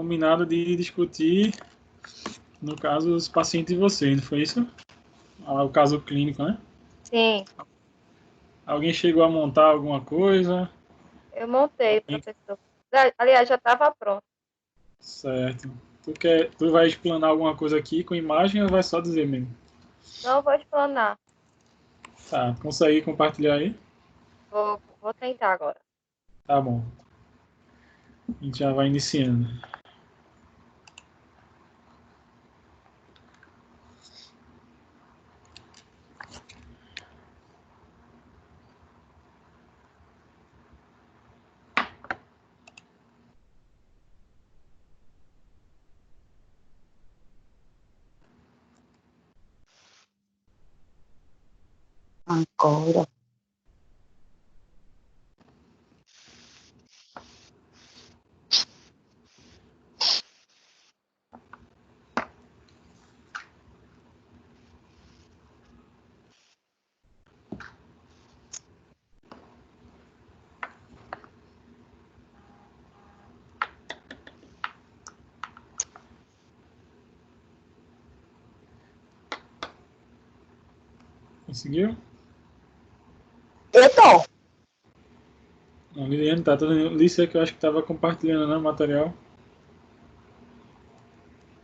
combinado de discutir, no caso, os pacientes de vocês, não foi isso? O caso clínico, né? Sim, Alguém chegou a montar alguma coisa? eu montei, Alguém- professor. Aliás, já estava pronto. Certo. Tu vai explanar alguma coisa aqui com imagem ou vai só dizer mesmo? Não vou explanar. Tá, consegue compartilhar aí? Vou tentar agora. Tá bom. A gente já vai iniciando. Agora. Conseguiu? Eu tô. Não, Liliane, tá tudo. Lícia, que eu acho que estava compartilhando, né, o material.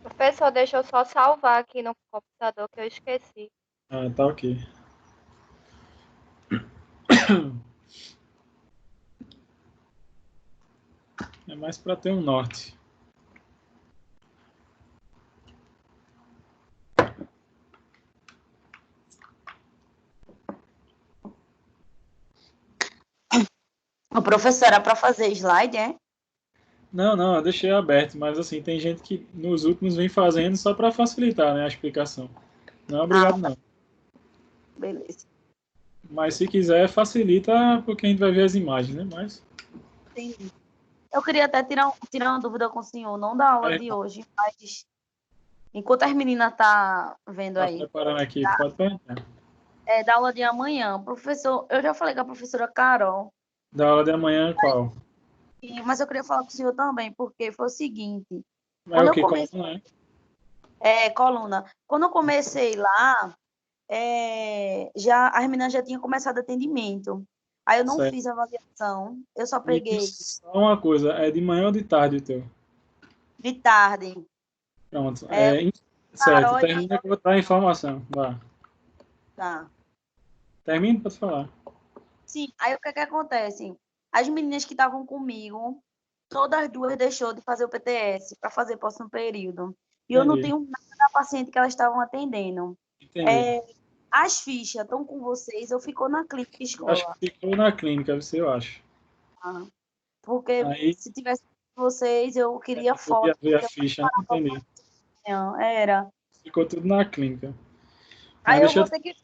Professor, deixa eu só salvar aqui no computador que eu esqueci. Ah, tá ok. É mais para ter um norte. O professor era para fazer slide, é? Não, eu deixei aberto, mas assim, tem gente que nos últimos vem fazendo só para facilitar, né, a explicação. Não é obrigado, não. Beleza. Mas se quiser, facilita, porque a gente vai ver as imagens, né? Mas. Entendi. Eu queria até tirar uma dúvida com o senhor, não da aula É, de hoje, mas enquanto as meninas tá vendo tá aí, preparando aqui, pode perguntar. da aula de amanhã, professor, eu já falei com a professora Carol, Da aula de amanhã, qual? mas eu queria falar com o senhor também, porque foi o seguinte, É quando o eu que? comecei, Coluna, né? coluna, quando eu comecei lá, já as meninas já tinham começado atendimento. Aí eu não Certo. fiz avaliação, eu só Me peguei diz só uma coisa, é de manhã ou de tarde o teu? de tarde. Pronto. Certo, Carol, termina que eu vou dar a informação. Vá. tá. Termina, pode falar. Sim, aí o que acontece? As meninas que estavam comigo, todas duas deixou de fazer o PTS para fazer próximo período. E eu não Entendi. tenho nada da paciente que elas estavam atendendo. Entendi. As fichas estão com vocês, eu ficou na clínica Eu acho escola. que ficou na clínica, você eu acho. Tá? Porque Aí se tivesse com vocês, eu queria eu podia foto. ver a ficha, né? Entendi. Era. Ficou tudo na clínica. Mas Aí eu vou ter que.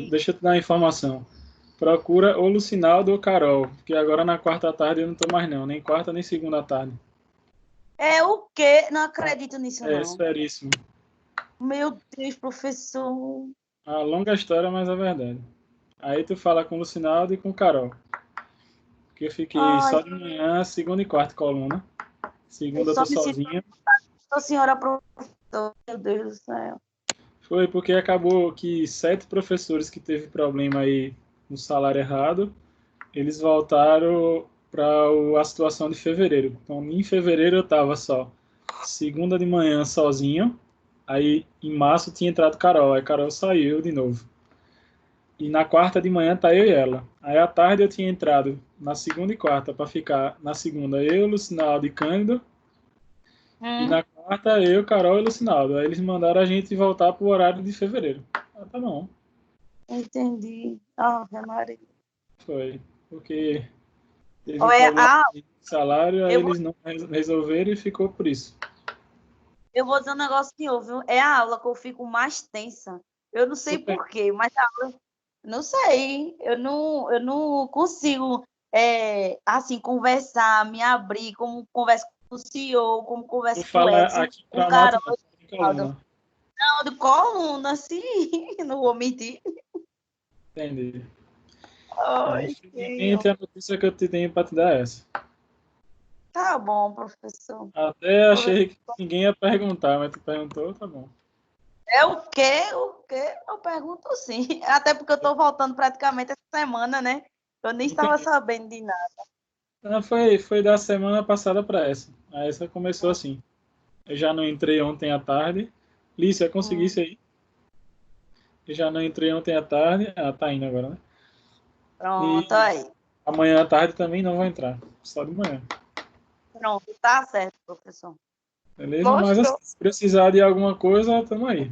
deixa eu te dar a informação. Procura ou Lucinaldo ou Carol, porque agora na quarta tarde eu não tô mais não, nem quarta nem segunda tarde. É o quê? Não acredito nisso, É não. seríssimo. Meu Deus, professor. A longa história, mas é verdade. Aí tu fala com o Lucinaldo e com o Carol. Porque eu fiquei Ai, só de manhã, segunda e quarta coluna. eu Segunda eu só tô me sinto sozinha. a senhora professora. Meu Deus do céu. Foi porque acabou que 7 professores que teve problema aí no salário errado, eles voltaram para a situação de fevereiro. Então, em fevereiro eu estava só segunda de manhã sozinho, aí em março tinha entrado Carol, aí Carol saiu de novo. E na quarta de manhã tá eu e ela. Aí à tarde eu tinha entrado na segunda e quarta para ficar na segunda eu, Lucinaldo e Cândido, e na quarta eu, Carol e Lucinaldo. Aí eles mandaram a gente voltar pro horário de fevereiro. Ah, tá bom. Entendi. Ave Maria. Foi. Porque teve o Olha, problema de salário, aí eu vou, eles não resolveram e ficou por isso. eu vou dizer um negócio que houve. É a aula que eu fico mais tensa. Eu não sei Super. por quê, mas a aula, não sei. Eu não consigo, assim, conversar, me abrir, como converso com o senhor, como Tu converso com o fala Edson, aqui com o pra nota, Carol. não, fala em coluna. Não, de coluna, assim, não vou mentir. Entendi. Ai, Infelizmente, a notícia que eu te tenho para te dar é essa. Tá bom, professor. Até achei que ninguém ia perguntar, mas tu perguntou, tá bom. É o quê? O quê? Eu pergunto sim. Até porque eu estou voltando praticamente essa semana, né? Eu nem estava sabendo de nada. Não, foi da semana passada para essa. A essa começou assim. Eu já não entrei ontem à tarde. Lícia, consegui isso aí. Eu já não entrei ontem à tarde. Ah, tá indo agora, né? Pronto, E aí. amanhã à tarde também não vai entrar. Só de manhã. Pronto, tá certo, professor. Beleza? Mas assim, Mostrou. se precisar de alguma coisa, tamo aí.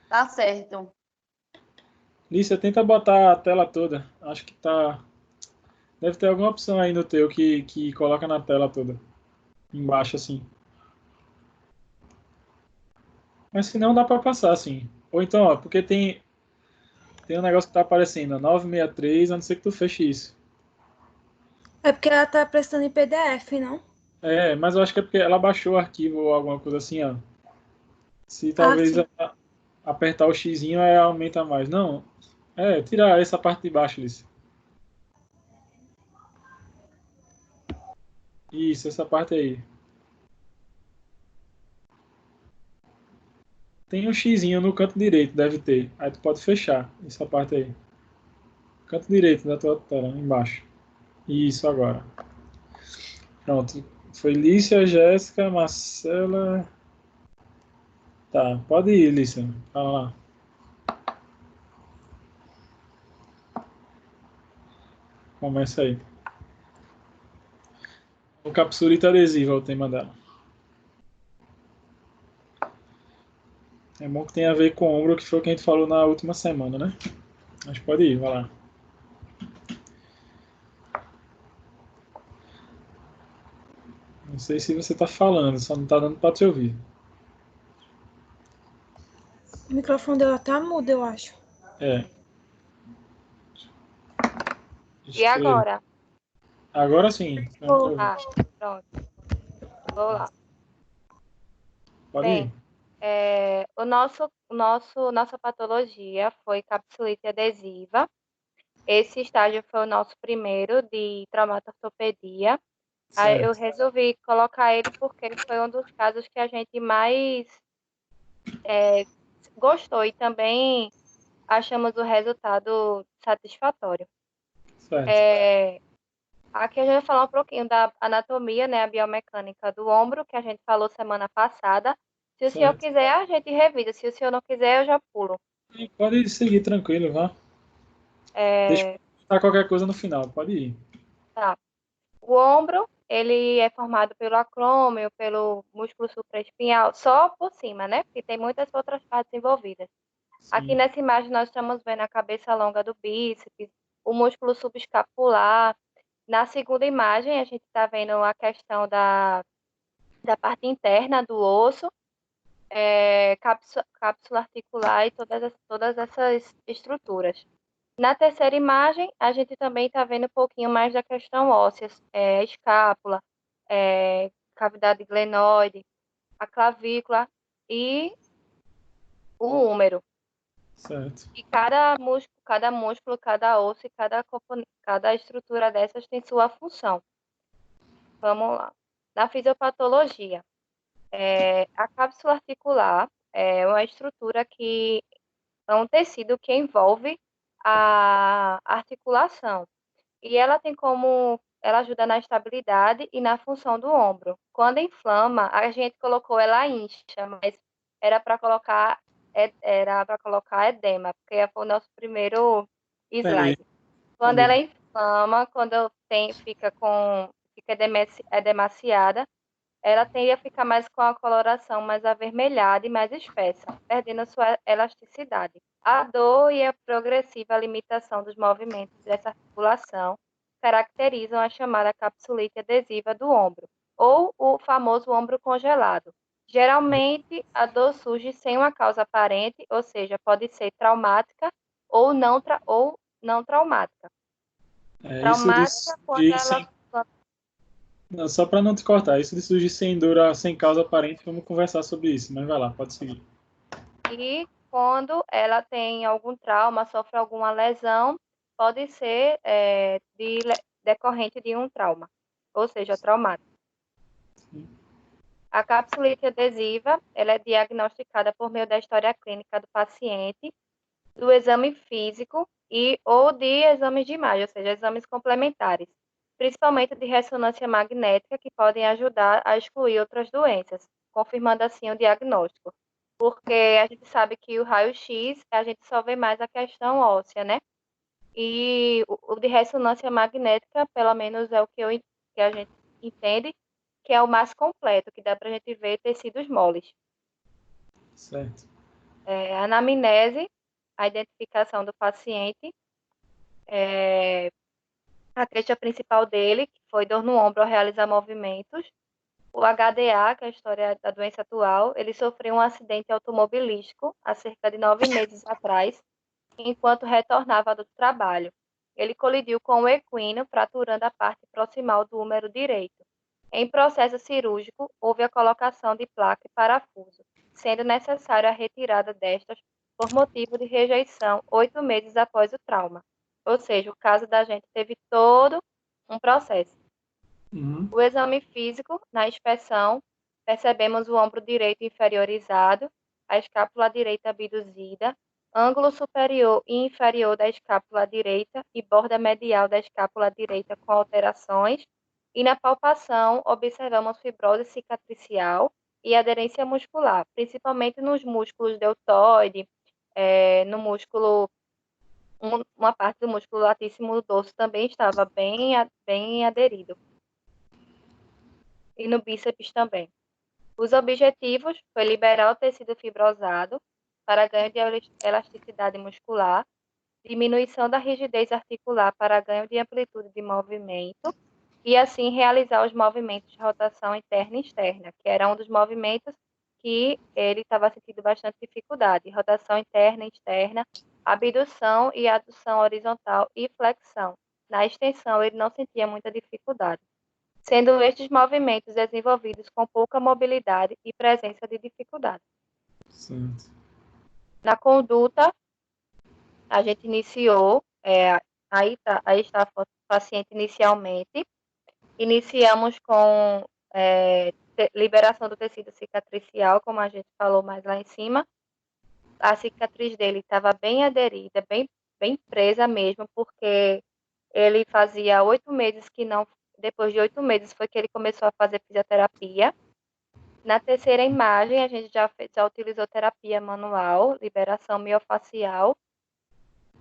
Tá certo. Lícia, tenta botar a tela toda. Acho que tá. Deve ter alguma opção aí no teu que coloca na tela toda. Embaixo, assim. Mas se não, dá para passar, assim. Ou então, ó, porque tem um negócio que tá aparecendo, ó, 963, a não ser que tu feche isso. É porque ela tá prestando em PDF, não? É, mas eu acho que é porque ela baixou o arquivo ou alguma coisa assim, ó. Se Ah, talvez sim. apertar o xizinho, aí aumenta mais. Não, tirar essa parte de baixo, Liz. Isso, essa parte aí. Tem um xizinho no canto direito, deve ter. Aí tu pode fechar essa parte aí. Canto direito da tua tela, embaixo. Isso, agora. Pronto. Foi Lícia, Jéssica, Marcela. Tá, pode ir, Lícia. Fala lá. Começa aí. O capsulita adesiva é o tema dela. É bom que tem a ver com o ombro, que foi o que a gente falou na última semana, né? Mas pode ir, vai lá. Não sei se você tá falando, só não tá dando pra te ouvir. O microfone dela tá mudo, eu acho. É. E Escreva. agora? Agora sim, estamos te ouvindo. Ah, pronto. Vou lá. Pode Bem, ir. nossa patologia foi capsulite adesiva. Esse estágio foi o nosso primeiro de traumatortopedia. Aí eu Certo. resolvi colocar ele porque ele foi um dos casos que a gente mais é, gostou e também achamos o resultado satisfatório. Certo. É, aqui a gente vai falar um pouquinho da anatomia, né, a biomecânica do ombro, que a gente falou semana passada. Se o senhor Certo. quiser, a gente revisa. Se o senhor não quiser, eu já pulo. E pode seguir tranquilo, vá. Deixa eu É, perguntar qualquer coisa no final, pode ir. tá. O ombro, ele é formado pelo acrômio, pelo músculo supraespinhal, só por cima, né? Porque tem muitas outras partes envolvidas. Aqui Sim. nessa imagem nós estamos vendo a cabeça longa do bíceps, o músculo subescapular. Na segunda imagem, a gente está vendo a questão da parte interna do osso, cápsula articular e todas essas estruturas. Na terceira imagem, a gente também está vendo um pouquinho mais da questão óssea, escápula, cavidade glenoide, a clavícula e o úmero. Certo. E cada músculo, cada osso e cada estrutura dessas tem sua função. Vamos lá. Na fisiopatologia, a cápsula articular é uma estrutura que é um tecido que envolve a articulação. E ela ajuda na estabilidade e na função do ombro. Quando inflama, a gente colocou ela incha, mas era para colocar edema, porque foi o nosso primeiro Entendi. slide. Quando ela Entendi. inflama, fica edemaciada, ela tende a ficar mais com a coloração mais avermelhada e mais espessa, perdendo a sua elasticidade. A dor e a progressiva limitação dos movimentos dessa articulação caracterizam a chamada capsulite adesiva do ombro, ou o famoso ombro congelado. Geralmente, a dor surge sem uma causa aparente, ou seja, pode ser traumática ou não traumática. Isso de Traumática quando surgir ela sem. Não, só para não te cortar, isso de surgir sem dor, sem causa aparente, vamos conversar sobre isso, mas vai lá, pode seguir. E quando ela tem algum trauma, sofre alguma lesão, pode ser decorrente de um trauma, ou seja, traumático. A capsulite adesiva, ela é diagnosticada por meio da história clínica do paciente, do exame físico ou de exames de imagem, ou seja, exames complementares, principalmente de ressonância magnética, que podem ajudar a excluir outras doenças, confirmando assim o diagnóstico. Porque a gente sabe que o raio-x, a gente só vê mais a questão óssea, né? E o de ressonância magnética, pelo menos é o que a gente entende, que é o mais completo, que dá para a gente ver tecidos moles. Certo. A anamnese, a identificação do paciente, a queixa principal dele, que foi dor no ombro ao realizar movimentos. O HDA, que é a história da doença atual, ele sofreu um acidente automobilístico há cerca de 9 meses atrás, enquanto retornava do trabalho. Ele colidiu com o equino, fraturando a parte proximal do húmero direito. Em processo cirúrgico, houve a colocação de placa e parafuso, sendo necessária a retirada destas por motivo de rejeição 8 meses após o trauma. Ou seja, o caso da gente teve todo um processo. Uhum. O exame físico, na inspeção, percebemos o ombro direito inferiorizado, a escápula direita abduzida, ângulo superior e inferior da escápula direita e borda medial da escápula direita com alterações, e na palpação observamos fibrose cicatricial e aderência muscular, principalmente nos músculos deltoide, no músculo, uma parte do músculo latíssimo do dorso também estava bem aderido, e no bíceps também. Os objetivos foi liberar o tecido fibrosado para ganho de elasticidade muscular, diminuição da rigidez articular para ganho de amplitude de movimento e assim realizar os movimentos de rotação interna e externa, que era um dos movimentos que ele estava sentindo bastante dificuldade, rotação interna e externa, abdução e adução horizontal e flexão. Na extensão, ele não sentia muita dificuldade, sendo estes movimentos desenvolvidos com pouca mobilidade e presença de dificuldade. Certo. Na conduta, a gente iniciou, aí está o paciente inicialmente, iniciamos com liberação do tecido cicatricial, como a gente falou mais lá em cima. A cicatriz dele estava bem aderida, bem presa mesmo, porque ele fazia 8 meses que não. Depois de 8 meses foi que ele começou a fazer fisioterapia. Na terceira imagem, a gente já utilizou terapia manual, liberação miofacial,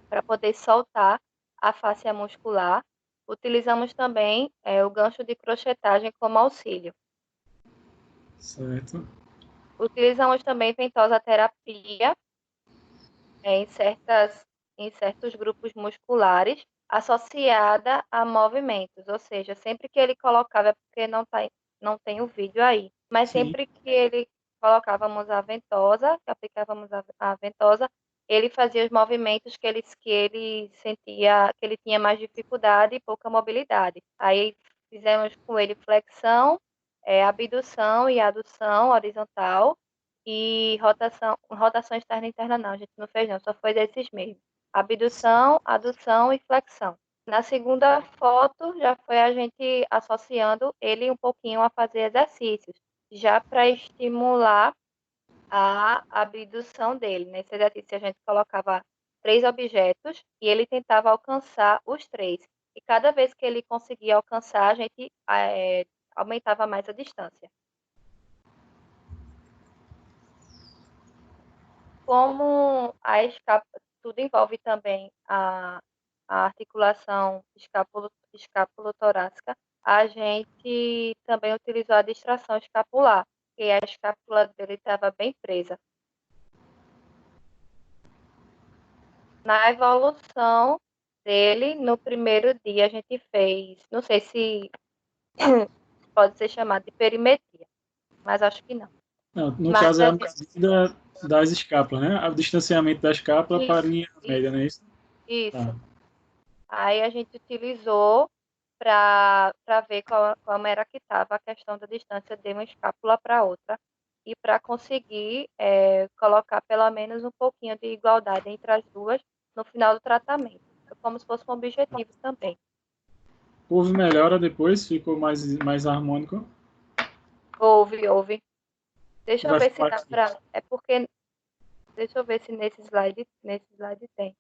para poder soltar a fáscia muscular. Utilizamos também o gancho de crochetagem como auxílio. Certo. Utilizamos também ventosa terapia em certos grupos musculares, associada a movimentos, ou seja, sempre que ele colocava, porque não tem o vídeo aí, mas Sim. sempre que ele colocávamos a ventosa, que aplicávamos a ventosa, ele fazia os movimentos que ele sentia que ele tinha mais dificuldade e pouca mobilidade. Aí fizemos com ele flexão, abdução e adução horizontal, e rotação externa e interna não, a gente não fez não, só foi desses mesmo. Abdução, adução e flexão. Na segunda foto, já foi a gente associando ele um pouquinho a fazer exercícios, já para estimular a abdução dele. Nesse exercício, a gente colocava 3 objetos e ele tentava alcançar os 3. E cada vez que ele conseguia alcançar, a gente aumentava mais a distância. Como tudo envolve também a articulação escapulotorácica, a gente também utilizou a distração escapular, e a escápula dele estava bem presa. Na evolução dele, no primeiro dia, a gente fez, não sei se pode ser chamado de perimetria, mas acho que não. Não, no Mas caso é a medida das escápulas, né? O distanciamento da escápula para a linha média, não é isso? Isso. Tá. Aí a gente utilizou para ver como era que estava a questão da distância de uma escápula para outra e para conseguir colocar pelo menos um pouquinho de igualdade entre as duas no final do tratamento, como se fosse um objetivo também. Houve melhora depois? Ficou mais harmônico? Houve. Deixa eu Vai ver se falar dá aqui. pra. É porque. Deixa eu ver se nesse slide tem.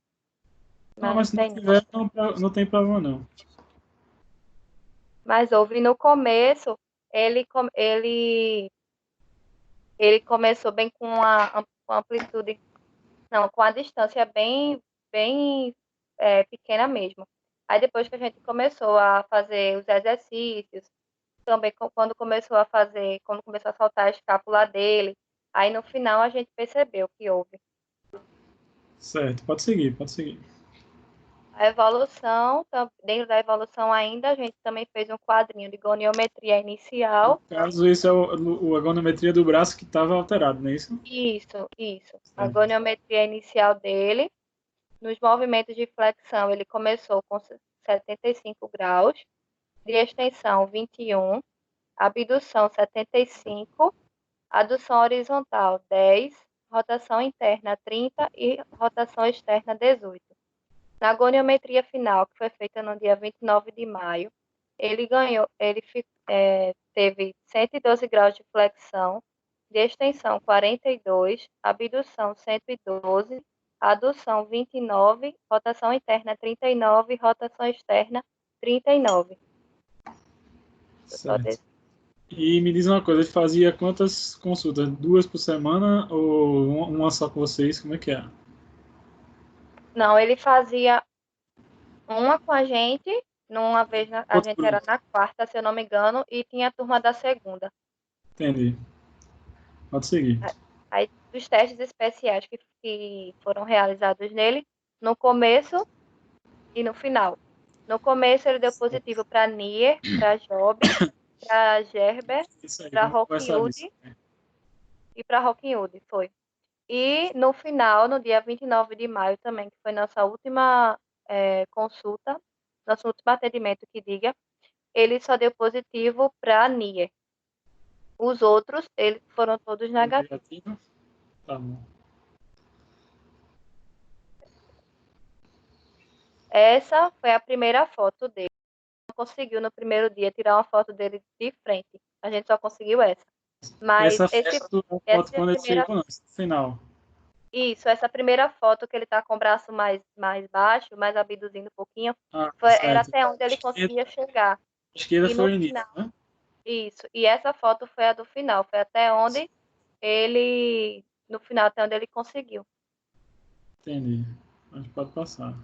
Não, Mas mas não se não tem, não. tiver, não tem problema, não. Mas houve no começo, ele, ele começou bem com a amplitude, não, com a distância bem pequena mesmo. Aí depois que a gente começou a fazer os exercícios, também quando começou a soltar a escápula dele, aí no final a gente percebeu que houve. Certo, pode seguir, pode seguir. A evolução, dentro da evolução ainda, a gente também fez um quadrinho de goniometria inicial. No caso, esse é a ergonometria do braço que estava alterado, não é isso? Isso. A Certo. goniometria inicial dele. Nos movimentos de flexão, ele começou com 75 graus, de extensão 21, abdução 75, adução horizontal 10, rotação interna 30 e rotação externa 18. Na goniometria final, que foi feita no dia 29 de maio, ele teve 112 graus de flexão, de extensão 42, abdução 112, adução 29, rotação interna 39, rotação externa 39. Certo. E me diz uma coisa, ele fazia quantas consultas? 2 por semana ou uma só com vocês? Como é que é? Não, ele fazia uma com a gente, a Outro gente era grupo. na quarta, se eu não me engano, e tinha a turma da segunda. Entendi. Pode seguir. Aí, dos testes especiais que foram realizados nele, no começo e no final. No começo, ele deu positivo para Nier, para Job, para Gerber, Isso aí, para vamos conversar disso. Rockwood e para Rockwood, foi. E no final, no dia 29 de maio também, que foi nossa última consulta, nosso último atendimento que diga, ele só deu positivo para Nier. Os outros, eles foram todos negativos. Negativo? Tá bom. Essa foi a primeira foto dele. Não conseguiu no primeiro dia tirar uma foto dele de frente. A gente só conseguiu essa. Mas Essa foto é a foto essa quando ele primeira, chegou, não, esse final. essa primeira foto que ele tá com o braço mais baixo, mais abduzindo um pouquinho, Ah, era certo. até onde ele conseguia chegar. A esquerda E no foi o início, final, né? isso. E essa foto foi a do final, foi até onde ele, no final, até onde ele conseguiu. Entendi. Mas pode passar.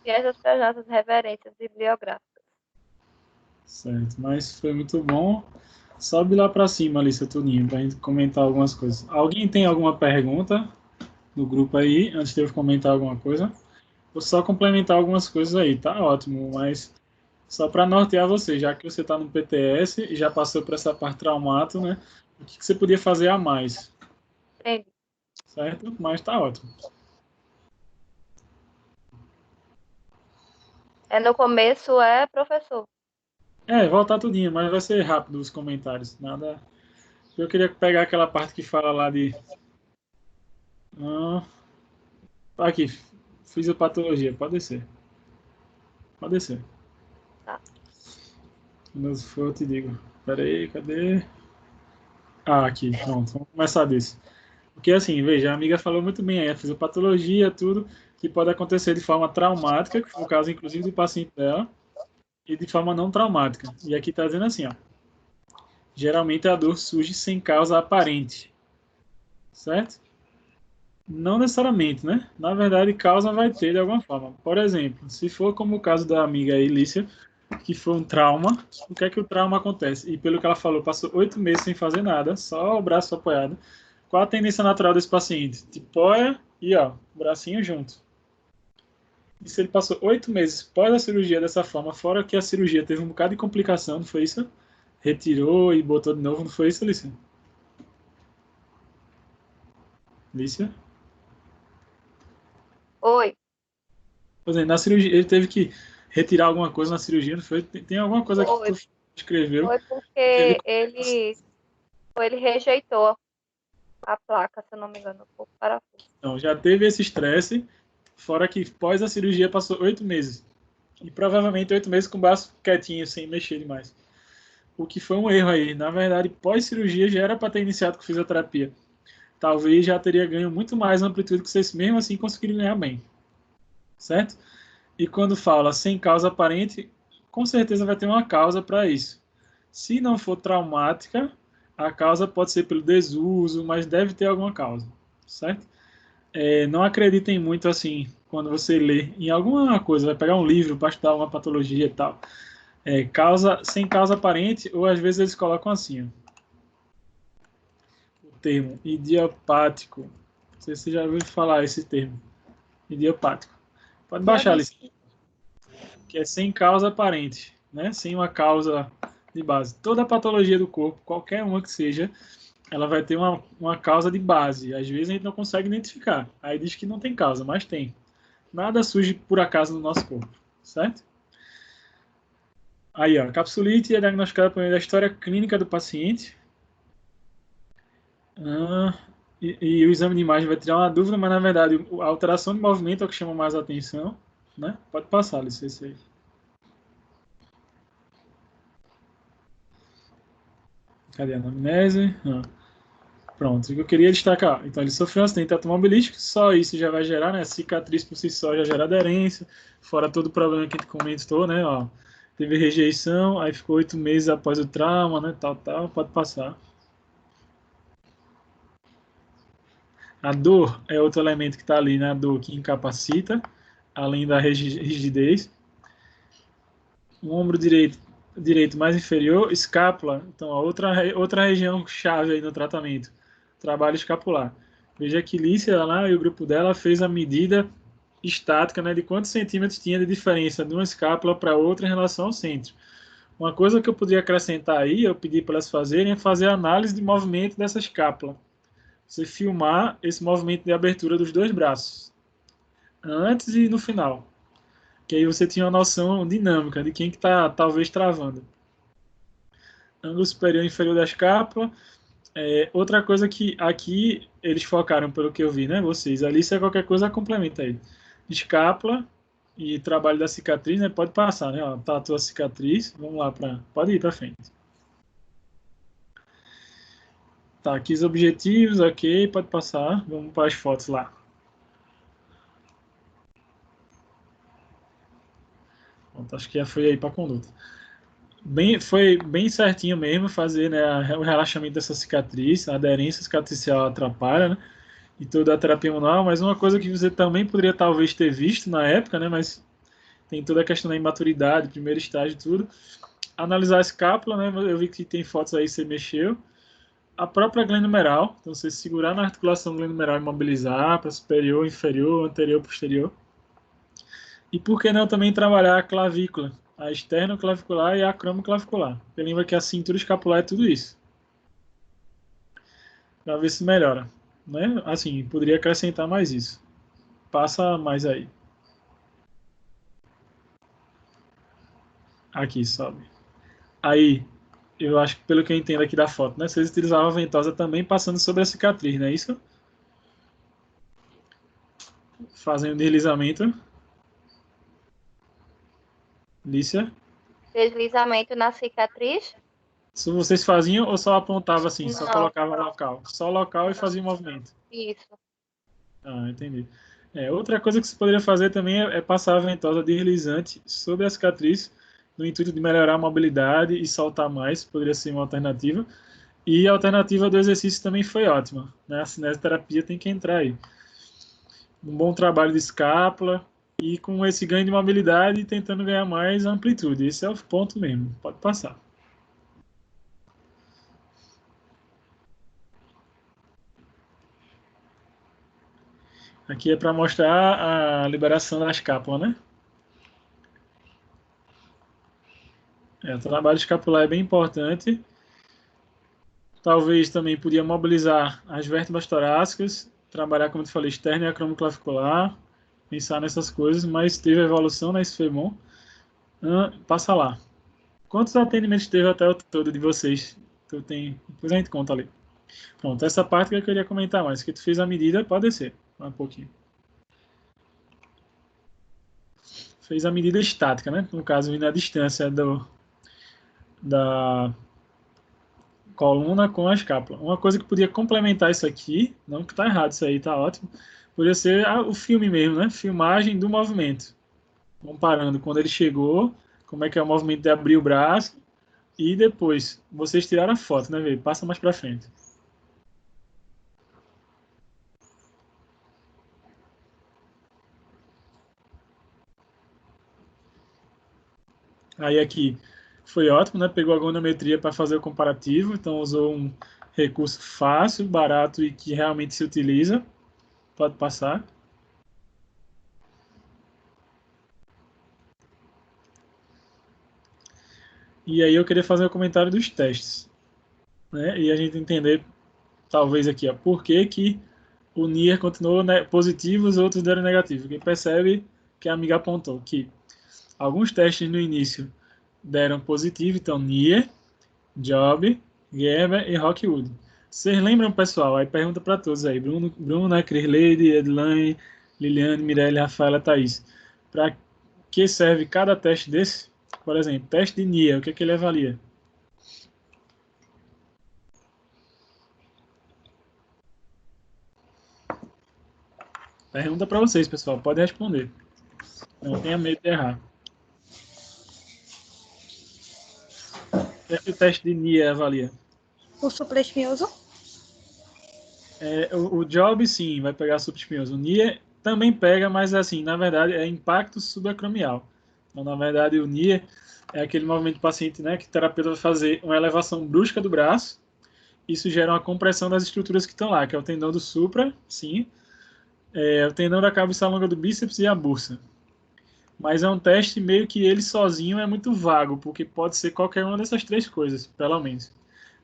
E essas foram as nossas referências bibliográficas. Certo. Mas foi muito bom. Sobe lá para cima, Alissa Tuninho, para a gente comentar algumas coisas. Alguém tem alguma pergunta no grupo aí, antes de eu comentar alguma coisa? Vou só complementar algumas coisas aí, tá ótimo, mas só para nortear você, já que você está no PTS e já passou por essa parte traumática, né? O que você podia fazer a mais, Entendi. certo? Mas tá ótimo. No começo professor. Voltar tudinho, mas vai ser rápido os comentários. Nada. Eu queria pegar aquela parte que fala lá de. Ah, aqui, fisiopatologia, pode descer. Pode descer. Tá. Quando for, eu te digo. Pera aí, cadê? Ah, aqui, pronto. Vamos começar disso. Porque assim, veja, a amiga falou muito bem aí, a fisiopatologia, tudo que pode acontecer de forma traumática, que foi o caso inclusive do paciente dela, e de forma não traumática. E aqui está dizendo assim, ó. Geralmente a dor surge sem causa aparente. Certo? Não necessariamente, né? Na verdade, causa vai ter de alguma forma. Por exemplo, se for como o caso da amiga aí, Lícia, que foi um trauma, o que é que o trauma acontece? E pelo que ela falou, passou 8 meses sem fazer nada, só o braço apoiado. Qual a tendência natural desse paciente? Te apoia e ó, bracinho junto. E se ele passou 8 meses pós a cirurgia dessa forma, fora que a cirurgia teve um bocado de complicação, não foi isso? Retirou e botou de novo, não foi isso, Lícia? Lícia? Oi. Por exemplo, na cirurgia, ele teve que retirar alguma coisa na cirurgia, não foi? Tem alguma coisa que tu escreveu? Foi porque ele rejeitou a placa, se eu não me engano, um pouco parafuso. Então, já teve esse estresse, fora que pós a cirurgia passou 8 meses. E provavelmente 8 meses com o braço quietinho, sem mexer demais. o que foi um erro aí. Na verdade, pós-cirurgia já era para ter iniciado com fisioterapia. Talvez já teria ganho muito mais amplitude que vocês mesmo assim conseguiram ganhar bem. Certo? E quando fala sem causa aparente, com certeza vai ter uma causa para isso. Se não for traumática, a causa pode ser pelo desuso, mas deve ter alguma causa. Certo? Não acreditem muito assim, quando você lê em alguma coisa, vai pegar um livro para estudar uma patologia e tal. Sem causa aparente, ou às vezes eles colocam assim, ó, o termo idiopático. Não sei se você já ouviu falar esse termo, idiopático. Pode Já baixar vi. ali, que é sem causa aparente, né? Sem uma causa de base. Toda patologia do corpo, qualquer uma que seja, ela vai ter uma causa de base. Às vezes a gente não consegue identificar. Aí diz que não tem causa, mas tem. Nada surge por acaso no nosso corpo, certo? Aí, ó, capsulite é diagnosticada por meio da história clínica do paciente. E o exame de imagem vai tirar uma dúvida, mas na verdade a alteração de movimento é o que chama mais a atenção, né? Pode passar, licença aí. Cadê a anamnese? Pronto, o que eu queria destacar. Então, ele sofreu um acidente automobilístico, só isso já vai gerar, né? Cicatriz por si só já gera aderência, fora todo o problema que a gente comentou, né? Ó, teve rejeição, aí ficou 8 meses após o trauma, né? Tal, pode passar. A dor é outro elemento que está ali, né? A dor que incapacita, além da rigidez. O ombro direito mais inferior, escápula, então a outra região chave aí no tratamento, trabalho escapular. Veja que Lícia lá e o grupo dela fez a medida estática, né, de quantos centímetros tinha de diferença de uma escápula para outra em relação ao centro. Uma coisa que eu poderia acrescentar aí, eu pedi para elas fazerem, é fazer a análise de movimento dessa escápula. Você filmar esse movimento de abertura dos dois braços, antes e no final. Que aí você tinha uma noção dinâmica de quem que está talvez travando. Ângulo superior e inferior da escápula. Outra coisa que aqui eles focaram, pelo que eu vi, né? Vocês, ali se é qualquer coisa, complementa aí. Escápula e trabalho da cicatriz, né? Pode passar, né? Ó, tá a tua cicatriz. Vamos lá pode ir para frente. Tá, aqui os objetivos, ok, pode passar. Vamos para as fotos lá. Pronto, acho que já foi aí para a conduta. Foi bem certinho mesmo fazer, né, o relaxamento dessa cicatriz, a aderência cicatricial atrapalha, né, e toda a terapia manual, mas uma coisa que você também poderia talvez ter visto na época, né, mas tem toda a questão da imaturidade, primeiro estágio e tudo, analisar a escápula, né, eu vi que tem fotos aí que você mexeu, a própria glenomeral, então você segurar na articulação glenomeral e mobilizar para superior, inferior, anterior, posterior, e por que não também trabalhar a clavícula, a esternoclavicular e a acromoclavicular. Porque lembra que a cintura escapular é tudo isso. Para ver se melhora. Né? Assim, poderia acrescentar mais isso. Passa mais aí. Aqui, sobe. Aí, eu acho que pelo que eu entendo aqui da foto, né? Vocês utilizavam a ventosa também passando sobre a cicatriz, não é isso? Fazem o deslizamento. Lícia? Deslizamento na cicatriz? Se vocês faziam ou só apontava assim, só Não. colocava local? Só local e fazia o movimento. Isso. Ah, entendi. Outra coisa que você poderia fazer também é passar a ventosa deslizante sobre a cicatriz, no intuito de melhorar a mobilidade e soltar mais, poderia ser uma alternativa. E a alternativa do exercício também foi ótima, né? A cinesioterapia tem que entrar aí. Um bom trabalho de escápula e com esse ganho de mobilidade tentando ganhar mais amplitude. Esse é o ponto mesmo. Pode passar. Aqui é para mostrar a liberação da escápula, né? O trabalho escapular é bem importante. Talvez também podia mobilizar as vértebras torácicas, trabalhar, como eu te falei, externo e acromoclavicular, pensar nessas coisas, mas teve evolução, né? Isso foi bom. Passa lá. Quantos atendimentos teve até o todo de vocês? Depois a gente conta ali. Pronto, essa parte que eu queria comentar mais, que tu fez a medida, pode descer, um pouquinho. Fez a medida estática, né? No caso, vindo a distância coluna com a escápula. Uma coisa que podia complementar isso aqui, não que tá errado, isso aí tá ótimo, poderia ser o filme mesmo, né? Filmagem do movimento. Comparando quando ele chegou, como é que é o movimento de abrir o braço, e depois, vocês tiraram a foto, né, velho? Passa mais para frente. Aí aqui foi ótimo, né? Pegou a goniometria para fazer o comparativo, então usou um recurso fácil, barato e que realmente se utiliza. Pode passar. E aí eu queria fazer o comentário dos testes, né? E a gente entender, talvez aqui, ó, por que que o NIR continuou positivo e os outros deram negativo. Quem percebe que a amiga apontou que alguns testes no início deram positivo, então NIR, Job, Gerber e Rockwood. Vocês lembram, pessoal? Aí pergunta para todos aí. Bruna, Crisleide, Edlaine, Liliane, Mirelle, Rafaela, Thaís. Para que serve cada teste desse? Por exemplo, teste de NIA, o que é que ele avalia? Pergunta para vocês, pessoal. Pode responder. Não tenha medo de errar. O que é que o teste de NIA avalia? O supraespinhoso? O Job, sim, vai pegar subespinhoso. O NIA também pega, mas assim, na verdade, é impacto subacromial. Então, na verdade, o NIA é aquele movimento do paciente, né, que o terapeuta vai fazer uma elevação brusca do braço. Isso gera uma compressão das estruturas que estão lá, que é o tendão do supra, sim, o tendão da cabeça longa do bíceps e a bursa. Mas é um teste meio que ele sozinho é muito vago, porque pode ser qualquer uma dessas três coisas, pelo menos.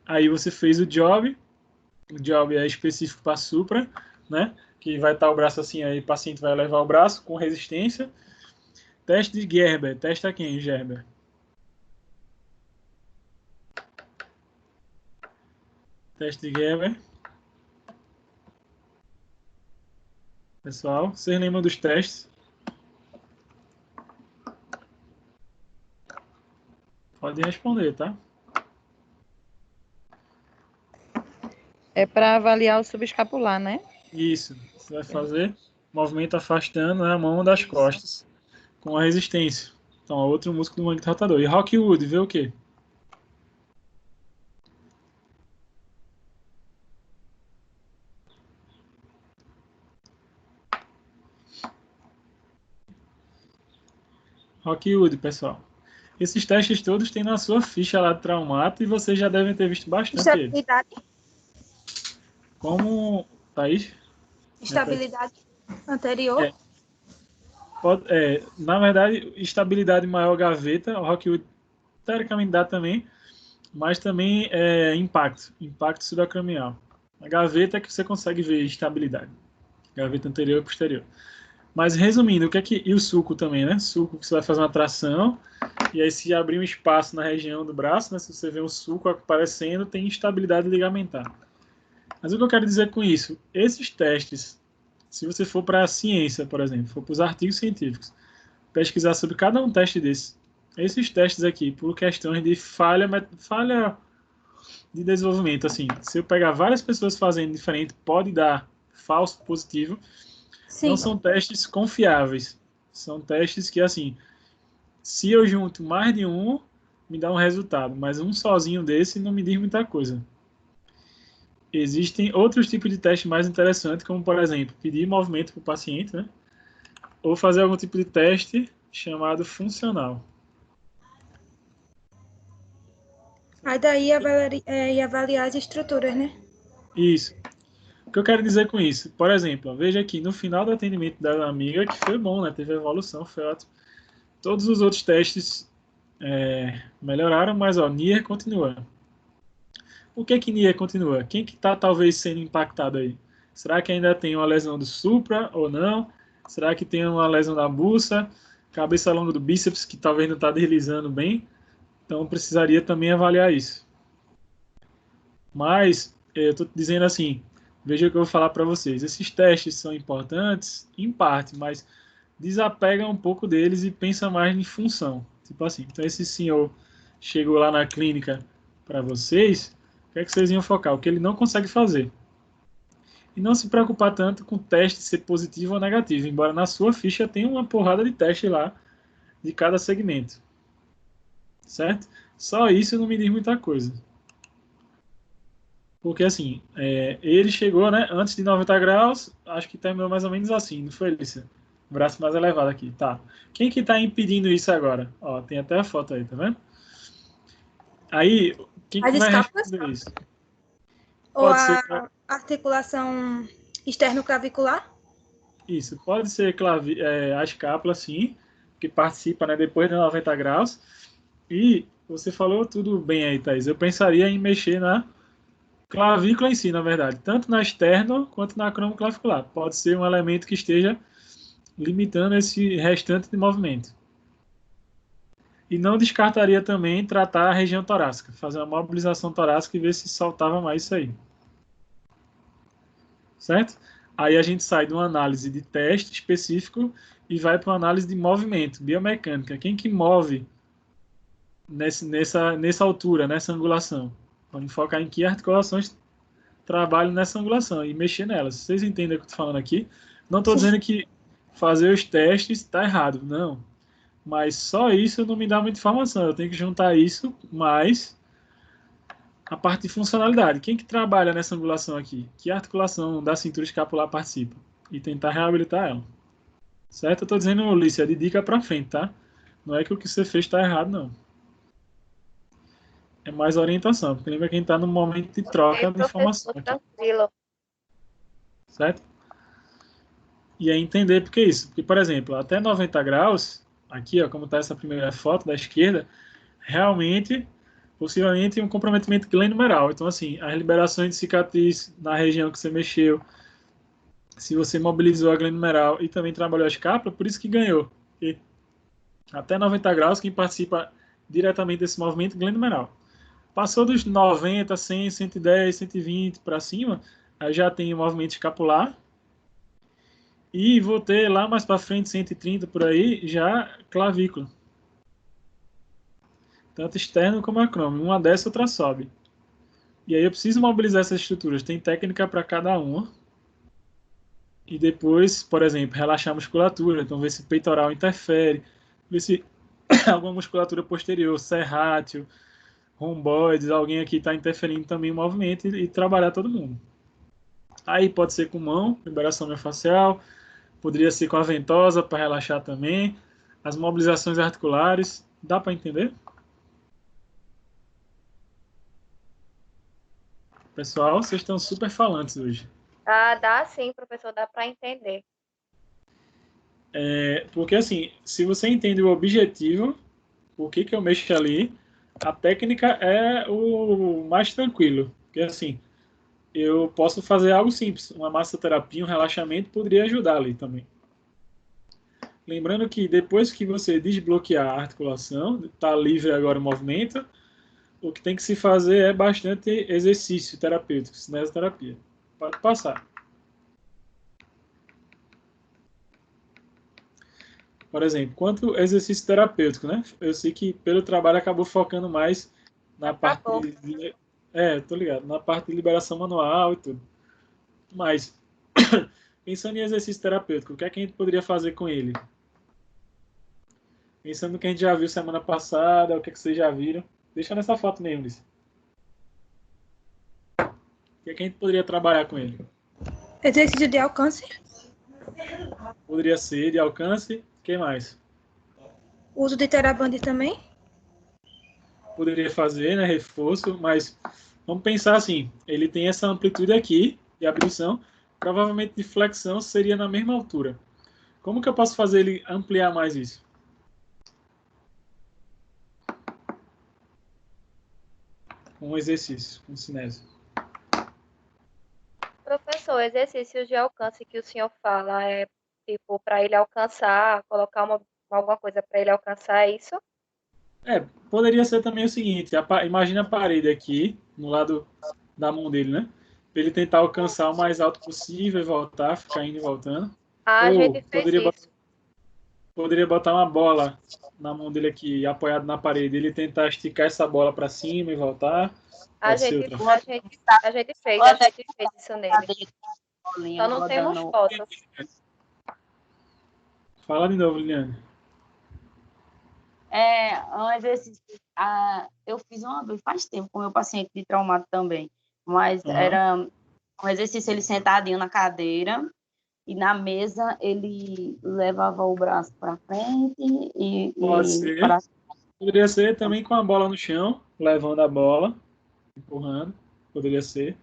Aí você fez o Job é específico para supra, né? Que vai estar o braço assim, aí o paciente vai levar o braço com resistência. Teste de Gerber, testa quem, Gerber? Teste de Gerber. Pessoal, vocês lembram dos testes? Pode responder, tá? É para avaliar o subescapular, né? Isso. Você vai fazer movimento afastando, né, a mão das costas com a resistência. Então, é outro músculo do manguito rotador. E Rockwood, vê o quê? Rockwood, pessoal. Esses testes todos tem na sua ficha lá de traumato e vocês já devem ter visto bastante eles. Estabilidade. Como, Thaís? Estabilidade anterior. Na verdade, estabilidade maior gaveta, o Rockwood teoricamente dá também, mas também impacto subacromial. A gaveta é que você consegue ver estabilidade. Gaveta anterior e posterior. Mas resumindo, o que é que. E o sulco também, né? Sulco que você vai fazer uma tração, e aí se abrir um espaço na região do braço, né? Se você vê um sulco aparecendo, tem instabilidade ligamentar. Mas o que eu quero dizer com isso? Esses testes, se você for para a ciência, por exemplo, for para os artigos científicos, pesquisar sobre cada um teste desses, esses testes aqui, por questões de falha de desenvolvimento, assim, se eu pegar várias pessoas fazendo diferente, pode dar falso positivo. Sim. Não são testes confiáveis. São testes que, assim, se eu junto mais de um, me dá um resultado, mas um sozinho desse não me diz muita coisa. Existem outros tipos de testes mais interessantes, como, por exemplo, pedir movimento para o paciente, né? Ou fazer algum tipo de teste chamado funcional. Aí daí avaliar as estruturas, né? Isso. O que eu quero dizer com isso? Por exemplo, veja aqui, no final do atendimento da amiga, que foi bom, né? Teve evolução, foi ótimo. Todos os outros testes melhoraram, mas ó, NIR continua. Por que NIR continua? Quem que está talvez sendo impactado aí? Será que ainda tem uma lesão do supra ou não? Será que tem uma lesão da bursa? Cabeça longa do bíceps que talvez não está deslizando bem? Então precisaria também avaliar isso. Mas eu estou dizendo assim, veja o que eu vou falar para vocês. Esses testes são importantes, em parte, mas desapega um pouco deles e pensa mais em função. Tipo assim, então esse senhor chegou lá na clínica para vocês, O que é que vocês iam focar? O que ele não consegue fazer. E não se preocupar tanto com o teste ser positivo ou negativo, embora na sua ficha tenha uma porrada de teste lá de cada segmento. Certo? Só isso não me diz muita coisa. Porque assim, ele chegou, né, antes de 90 graus, acho que terminou mais ou menos assim, não foi, Lícia? Braço mais elevado aqui, tá. Quem que tá impedindo isso agora? Ó, tem até a foto aí, tá vendo? Aí, quem As que vai escápulas responder isso? ou Pode ser a articulação externo-clavicular? isso, pode ser a escápula, sim, que participa, né, depois de 90 graus. E você falou tudo bem aí, Thaís. Eu pensaria em mexer na clavícula em si, na verdade, tanto na externo quanto na cromoclavicular. Pode ser um elemento que esteja limitando esse restante de movimento. E não descartaria também tratar a região torácica, fazer uma mobilização torácica e ver se soltava mais isso aí. Certo? Aí a gente sai de uma análise de teste específico e vai para uma análise de movimento, biomecânica. Quem que move nessa altura, nessa angulação? Vamos focar em que articulações trabalham nessa angulação e mexer nelas. Vocês entendem o que eu estou falando aqui? Não estou dizendo que fazer os testes está errado, não. Mas só isso não me dá muita informação. Eu tenho que juntar isso mais a parte de funcionalidade. Quem que trabalha nessa angulação aqui? Que articulação da cintura escapular participa? E tentar reabilitar ela. Certo? Eu estou dizendo, Ulícia, de dica para frente, tá? Não é que o que você fez está errado, não. É mais orientação. Porque lembra que a gente está no momento de troca de informação aqui. Tranquilo. Certo? E aí entender por que isso. Porque, por exemplo, até 90 graus, aqui, ó, como está essa primeira foto da esquerda, realmente, possivelmente, um comprometimento glenomeral. Então, assim, as liberações de cicatriz na região que você mexeu, se você mobilizou a glenomeral e também trabalhou a escápula, por isso que ganhou. E até 90 graus, quem participa diretamente desse movimento, glenomeral. Passou dos 90, 100, 110, 120 para cima, aí já tem o movimento escapular. E vou ter lá mais para frente, 130 por aí, já clavícula. Tanto externo como acrômio. Uma desce, outra sobe. E aí eu preciso mobilizar essas estruturas. Tem técnica para cada uma. E depois, por exemplo, relaxar a musculatura. Então, ver se o peitoral interfere. Ver se alguma musculatura posterior, serrátil, romboides, alguém aqui está interferindo também no movimento e trabalhar todo mundo. Aí pode ser com mão, liberação miofascial. Poderia ser com a ventosa para relaxar também. As mobilizações articulares. Dá para entender? Pessoal, vocês estão super falantes hoje. Ah, dá sim, professor, dá para entender. Porque assim, se você entende o objetivo, o que eu mexo ali, a técnica é o mais tranquilo. Porque assim, eu posso fazer algo simples. Uma massoterapia, um relaxamento poderia ajudar ali também. Lembrando que depois que você desbloquear a articulação, está livre agora o movimento, o que tem que se fazer é bastante exercício terapêutico, cinesioterapia. Pode passar. Por exemplo, quanto exercício terapêutico, né? Eu sei que pelo trabalho acabou focando mais na parte de, tô ligado, na parte de liberação manual e tudo. Mas pensando em exercício terapêutico, o que é que a gente poderia fazer com ele? Pensando no que a gente já viu semana passada, o que é que vocês já viram. Deixa nessa foto mesmo, Liz. O que é que a gente poderia trabalhar com ele? Exercício de alcance. Poderia ser de alcance. O que mais? Uso de teraband também. Poderia fazer, né? Reforço, mas vamos pensar assim: ele tem essa amplitude aqui de abdução, provavelmente de flexão seria na mesma altura. Como que eu posso fazer ele ampliar mais isso? Com um exercício, com cinésio. Professor, exercícios de alcance que o senhor fala é tipo para ele alcançar, colocar alguma coisa para ele alcançar isso? Poderia ser também o seguinte: imagina a parede aqui, no lado da mão dele, né? Para ele tentar alcançar o mais alto possível e voltar, ficar indo e voltando. Ah, a Ou gente fez isso. poderia botar uma bola na mão dele aqui, apoiado na parede, ele tentar esticar essa bola para cima e voltar. A Pode ser gente, outra. a gente fez isso nele. Só não temos fotos. Fala de novo, Liliane. Um exercício. Eu fiz uma vez, faz tempo, com meu paciente de traumado também. Mas era um exercício, ele sentadinho na cadeira e na mesa ele levava o braço para frente e Pode ser. para... Poderia ser também com a bola no chão, levando a bola, empurrando. Poderia ser.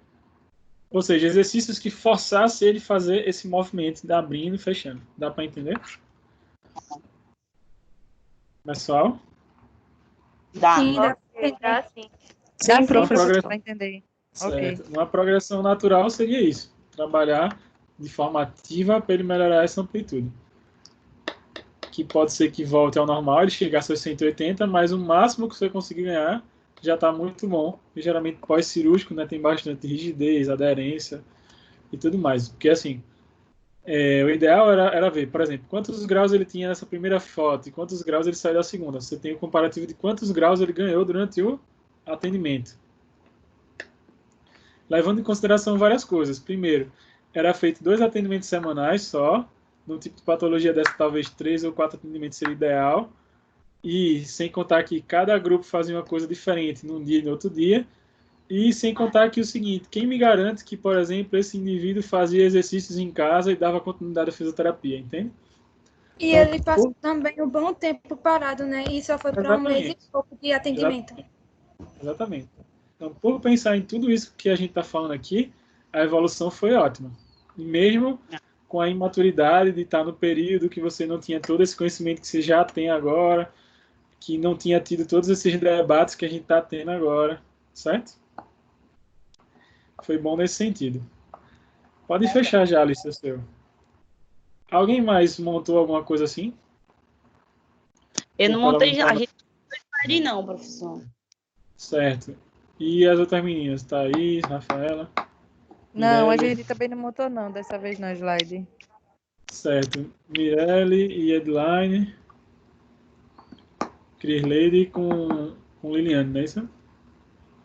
Ou seja, exercícios que forçassem ele a fazer esse movimento de abrindo e fechando. Dá para entender? Pessoal? Dá. Sim, dá Ok, dá sim. Sim, professor, progressão. para entender. Certo. Ok. Uma progressão natural seria isso. Trabalhar de forma ativa para ele melhorar essa amplitude. Que pode ser que volte ao normal, ele chegar a seus 180, mas o máximo que você conseguir ganhar já está muito bom. E geralmente pós-cirúrgico, né, tem bastante rigidez, aderência e tudo mais. Porque assim, o ideal era ver, por exemplo, quantos graus ele tinha nessa primeira foto e quantos graus ele saiu da segunda. Você tem o comparativo de quantos graus ele ganhou durante o atendimento. Levando em consideração várias coisas. Primeiro, era feito 2 atendimentos semanais só. Num tipo de patologia dessa, talvez 3 ou 4 atendimentos seria ideal. E sem contar que cada grupo fazia uma coisa diferente num dia e no outro dia. E sem contar que o seguinte, quem me garante que, por exemplo, esse indivíduo fazia exercícios em casa e dava continuidade à fisioterapia, entende? E ele passou também um bom tempo parado, né? E só foi para 1 mês e pouco de atendimento. Exatamente. Então, por pensar em tudo isso que a gente está falando aqui, a evolução foi ótima. E mesmo com a imaturidade de estar no período que você não tinha todo esse conhecimento que você já tem agora, que não tinha tido todos esses debates que a gente está tendo agora, certo? Foi bom nesse sentido. Pode fechar já, Alice, seu. Alguém mais montou alguma coisa assim? Eu não montei, a gente não não, professor. Certo. E as outras meninas? Thaís, Rafaela? Não, a Mirelle? gente também não montou não, dessa vez não, slide. Certo. Mirelle e Edline. Crislady com Liliane, não é isso?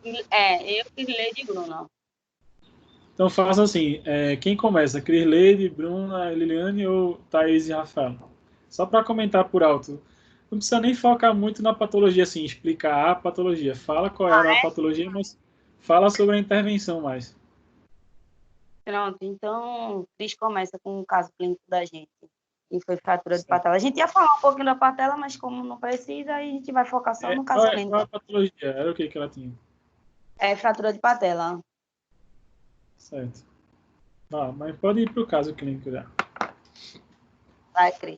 Eu fiz Lady Bruna. Então faça assim, quem começa? Crislady, Bruna, Liliane ou Thaís e Rafael? Só para comentar por alto. Não precisa nem focar muito na patologia, assim, explicar a patologia. Fala qual era a patologia, mas fala sobre a intervenção mais. Pronto, então, Cris começa com o caso clínico da gente, que foi fratura de patela. A gente ia falar um pouquinho da patela, mas como não precisa, aí a gente vai focar só no caso clínico. Qual é a patologia? Era o que ela tinha? Fratura de patela. Certo. Mas pode ir para o caso clínico já. Vai, Cris.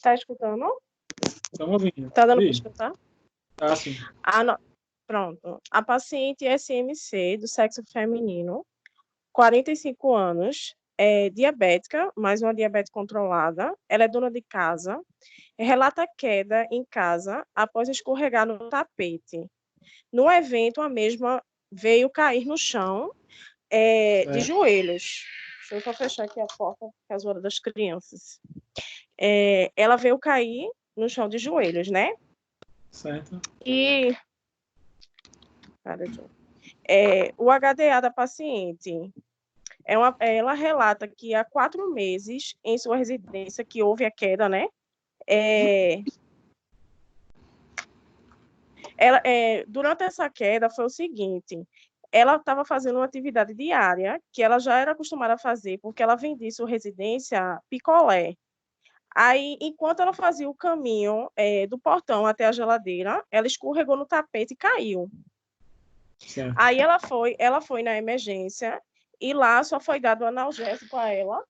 Tá escutando? Estamos ouvindo. Tá dando para escutar? Tá, sim. Pronto. A paciente SMC, do sexo feminino, 45 anos, é diabética, mais uma diabetes controlada. Ela é dona de casa. Relata queda em casa após escorregar no tapete. No evento, a mesma veio cair no chão de joelhos. Deixa eu só fechar aqui a porta, que é as horas das crianças. Ela veio cair no chão de joelhos, né? Certo. E o HDA da paciente, ela relata que há 4 meses, em sua residência, que houve a queda, né? Durante essa queda foi o seguinte: ela estava fazendo uma atividade diária que ela já era acostumada a fazer, porque ela vendia em sua residência picolé. Aí, enquanto ela fazia o caminho do portão até a geladeira, ela escorregou no tapete e caiu. Certo. Aí ela foi na emergência e lá só foi dado analgésico a ela.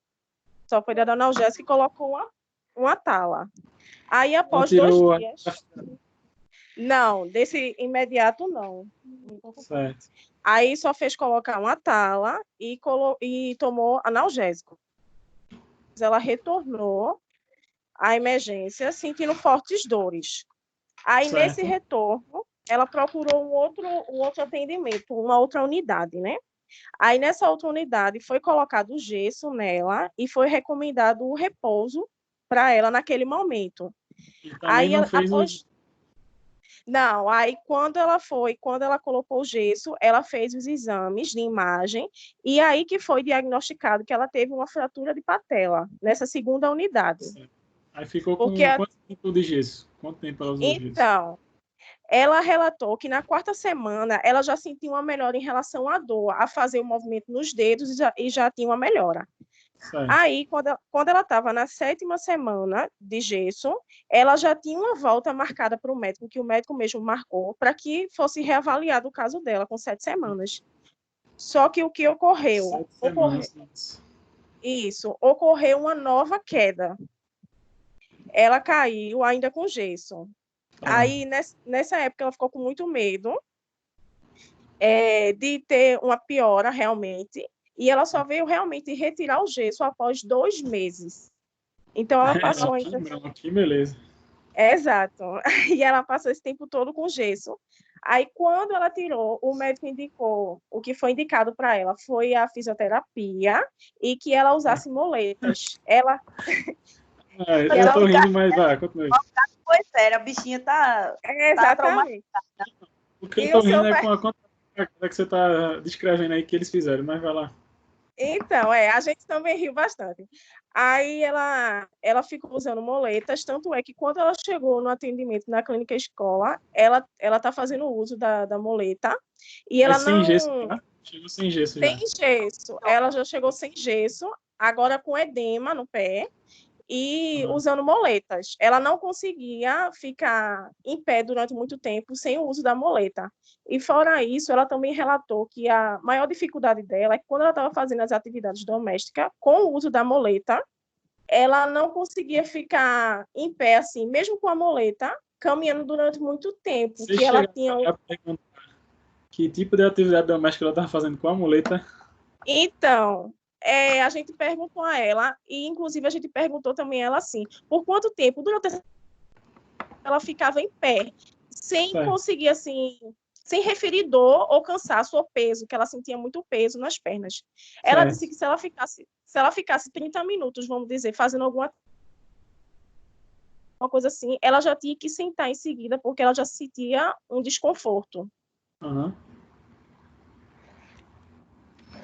Só foi dado analgésico e colocou uma tala. Aí, após 2 dias... Não, desse imediato, não. Certo. Aí só fez colocar uma tala e tomou analgésico. Ela retornou à emergência sentindo fortes dores. Aí, certo. Nesse retorno, ela procurou um outro atendimento, uma outra unidade, né? Aí, nessa outra unidade, foi colocado o gesso nela e foi recomendado o repouso para ela naquele momento. E também Aí, não fez após... Não, aí quando ela colocou o gesso, ela fez os exames de imagem, e aí que foi diagnosticado que ela teve uma fratura de patela, nessa segunda unidade. Aí ficou com Porque, quanto tempo de gesso? Quanto tempo ela usou gesso? então, ela relatou que na quarta semana ela já sentiu uma melhora em relação à dor, a fazer o movimento nos dedos e já tinha uma melhora. Certo. Aí, quando ela estava na 7ª semana de gesso, ela já tinha uma volta marcada para o médico, que o médico mesmo marcou, para que fosse reavaliado o caso dela, com 7 semanas. Só que o que ocorreu? 7 semanas. Ocorreu uma nova queda. Ela caiu ainda com gesso. Aí, nessa época, ela ficou com muito medo de ter uma piora realmente, e ela só veio realmente retirar o gesso após 2 meses. Então, ela passou... Que beleza. Exato. E ela passou esse tempo todo com gesso. Aí, quando ela tirou, o médico indicou, o que foi indicado para ela foi a fisioterapia e que ela usasse moletas. Eu tô rindo, mas vai, continue. Pois é, a bichinha tá Exatamente. O que eu tô rindo é com a conta que você tá descrevendo aí que eles fizeram, mas vai lá. Então, a gente também riu bastante. Aí ela ficou usando moletas, tanto é que quando ela chegou no atendimento na clínica escola, ela tá fazendo uso da muleta, e ela sem não... gesso, tá? Chegou sem gesso já. Sem gesso. Ela já chegou sem gesso, agora com edema no pé, e usando moletas. Ela não conseguia ficar em pé durante muito tempo sem o uso da muleta. E fora isso, ela também relatou que a maior dificuldade dela é que quando ela estava fazendo as atividades domésticas, com o uso da muleta, ela não conseguia ficar em pé assim, mesmo com a muleta, caminhando durante muito tempo. Você que ela tinha a perguntar que tipo de atividade doméstica ela estava fazendo com a muleta? Então, a gente perguntou a ela, e inclusive a gente perguntou também a ela assim, por quanto tempo durante ela ficava em pé, sem conseguir assim, sem referir dor ou cansaço ou peso, que ela sentia muito peso nas pernas. Ela disse que se ela ficasse 30 minutos, vamos dizer, fazendo alguma coisa assim, ela já tinha que sentar em seguida, porque ela já sentia um desconforto. O